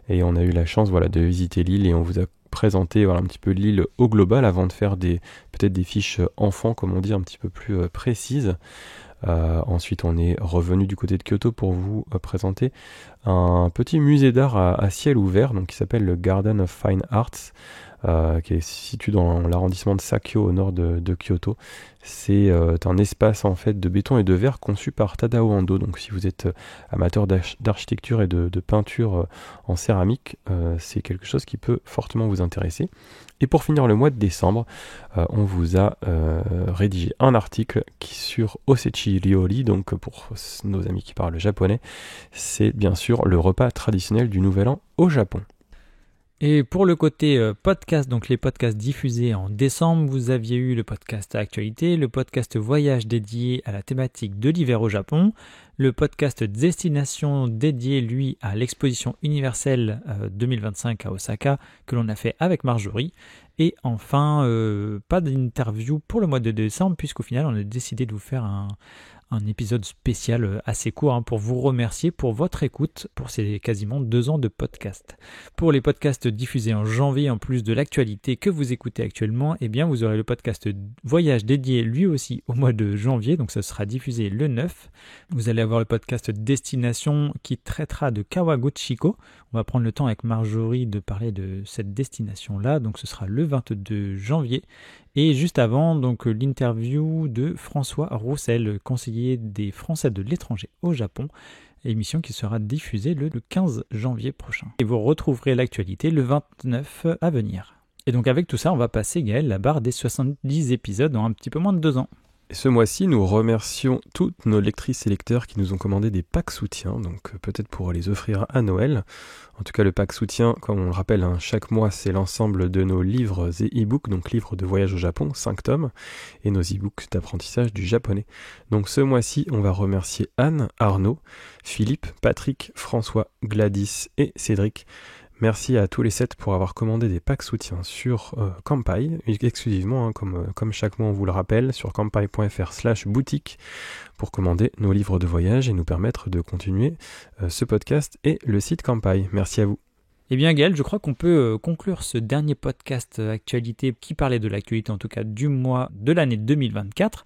Et on a eu la chance de visiter l'île et on vous a présenté un petit peu l'île au global avant de faire peut-être des fiches enfants, comme on dit, un petit peu plus précises. Ensuite, on est revenu du côté de Kyoto pour vous présenter un petit musée d'art à ciel ouvert, donc qui s'appelle le Garden of Fine Arts, qui est situé dans l'arrondissement de Sakyo au nord de Kyoto. C'est un espace en fait de béton et de verre conçu par Tadao Ando. Donc si vous êtes amateur d'architecture et de peinture en céramique, c'est quelque chose qui peut fortement vous intéresser. Et pour finir le mois de décembre, on vous a rédigé un article sur Osechi Ryori, donc pour nos amis qui parlent japonais, c'est bien sûr le repas traditionnel du Nouvel An au Japon. Et pour le côté podcast, donc les podcasts diffusés en décembre, vous aviez eu le podcast Actualité, le podcast Voyage dédié à la thématique de l'hiver au Japon, le podcast Destination dédié, lui, à l'exposition universelle 2025 à Osaka, que l'on a fait avec Marjorie. Et enfin, pas d'interview pour le mois de décembre, puisqu'au final, on a décidé de vous faire un épisode spécial assez court pour vous remercier pour votre écoute pour ces quasiment 2 ans de podcast. Pour les podcasts diffusés en janvier, en plus de l'actualité que vous écoutez actuellement, eh bien vous aurez le podcast Voyage dédié lui aussi au mois de janvier, donc ça sera diffusé le 9. Vous allez avoir le podcast Destination qui traitera de Kawaguchiko. On va prendre le temps avec Marjorie de parler de cette destination-là, donc ce sera le 22 janvier. Et juste avant, donc l'interview de François Roussel, conseiller des Français de l'étranger au Japon, émission qui sera diffusée le 15 janvier prochain. Et vous retrouverez l'actualité le 29 à venir. Et donc avec tout ça, on va passer, Gaël, la barre des 70 épisodes en un petit peu moins de 2 ans. Et ce mois-ci, nous remercions toutes nos lectrices et lecteurs qui nous ont commandé des packs soutien, donc peut-être pour les offrir à Noël. En tout cas, le pack soutien, comme on le rappelle, chaque mois, c'est l'ensemble de nos livres et e-books, donc livres de voyage au Japon, 5 tomes, et nos e-books d'apprentissage du japonais. Donc ce mois-ci, on va remercier Anne, Arnaud, Philippe, Patrick, François, Gladys et Cédric. Merci à tous les 7 pour avoir commandé des packs soutien sur Kampai, exclusivement, comme chaque mois on vous le rappelle, sur kampai.fr/boutique pour commander nos livres de voyage et nous permettre de continuer ce podcast et le site Kampai. Merci à vous. Eh bien Gaël, je crois qu'on peut conclure ce dernier podcast actualité qui parlait de l'actualité en tout cas du mois de l'année 2024.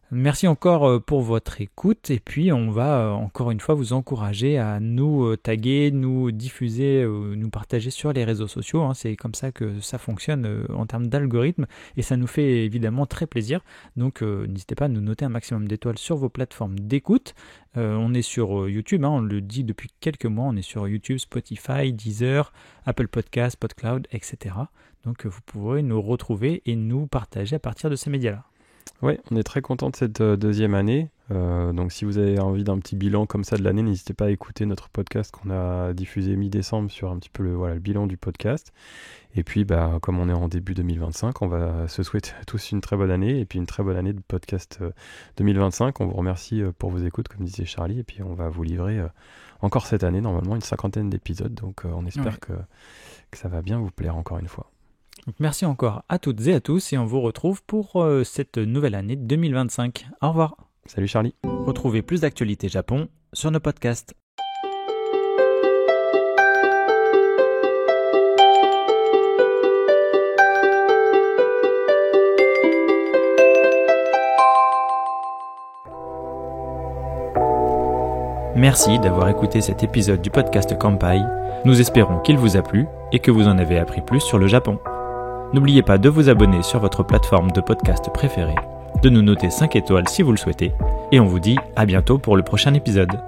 Merci encore pour votre écoute et puis on va encore une fois vous encourager à nous taguer, nous diffuser, nous partager sur les réseaux sociaux. C'est comme ça que ça fonctionne en termes d'algorithme et ça nous fait évidemment très plaisir. Donc n'hésitez pas à nous noter un maximum d'étoiles sur vos plateformes d'écoute. On est sur YouTube, on le dit depuis quelques mois, on est sur YouTube, Spotify, Deezer, Apple Podcasts, PodCloud, etc. Donc vous pourrez nous retrouver et nous partager à partir de ces médias-là. Ouais, on est très content de cette deuxième année. Donc si vous avez envie d'un petit bilan comme ça de l'année, n'hésitez pas à écouter notre podcast qu'on a diffusé mi-décembre sur un petit peu le bilan du podcast. Et puis comme on est en début 2025, on va se souhaiter à tous une très bonne année et puis une très bonne année de podcast 2025. On vous remercie pour vos écoutes, comme disait Charlie, et puis on va vous livrer encore cette année, normalement, une 50aine d'épisodes. Donc on espère que ça va bien vous plaire encore une fois. Donc merci encore à toutes et à tous et on vous retrouve pour cette nouvelle année 2025. Au revoir. Salut Charlie. Retrouvez plus d'actualités Japon sur nos podcasts. Merci d'avoir écouté cet épisode du podcast Kanpai. Nous espérons qu'il vous a plu et que vous en avez appris plus sur le Japon. N'oubliez pas de vous abonner sur votre plateforme de podcast préférée, de nous noter 5 étoiles si vous le souhaitez, et on vous dit à bientôt pour le prochain épisode.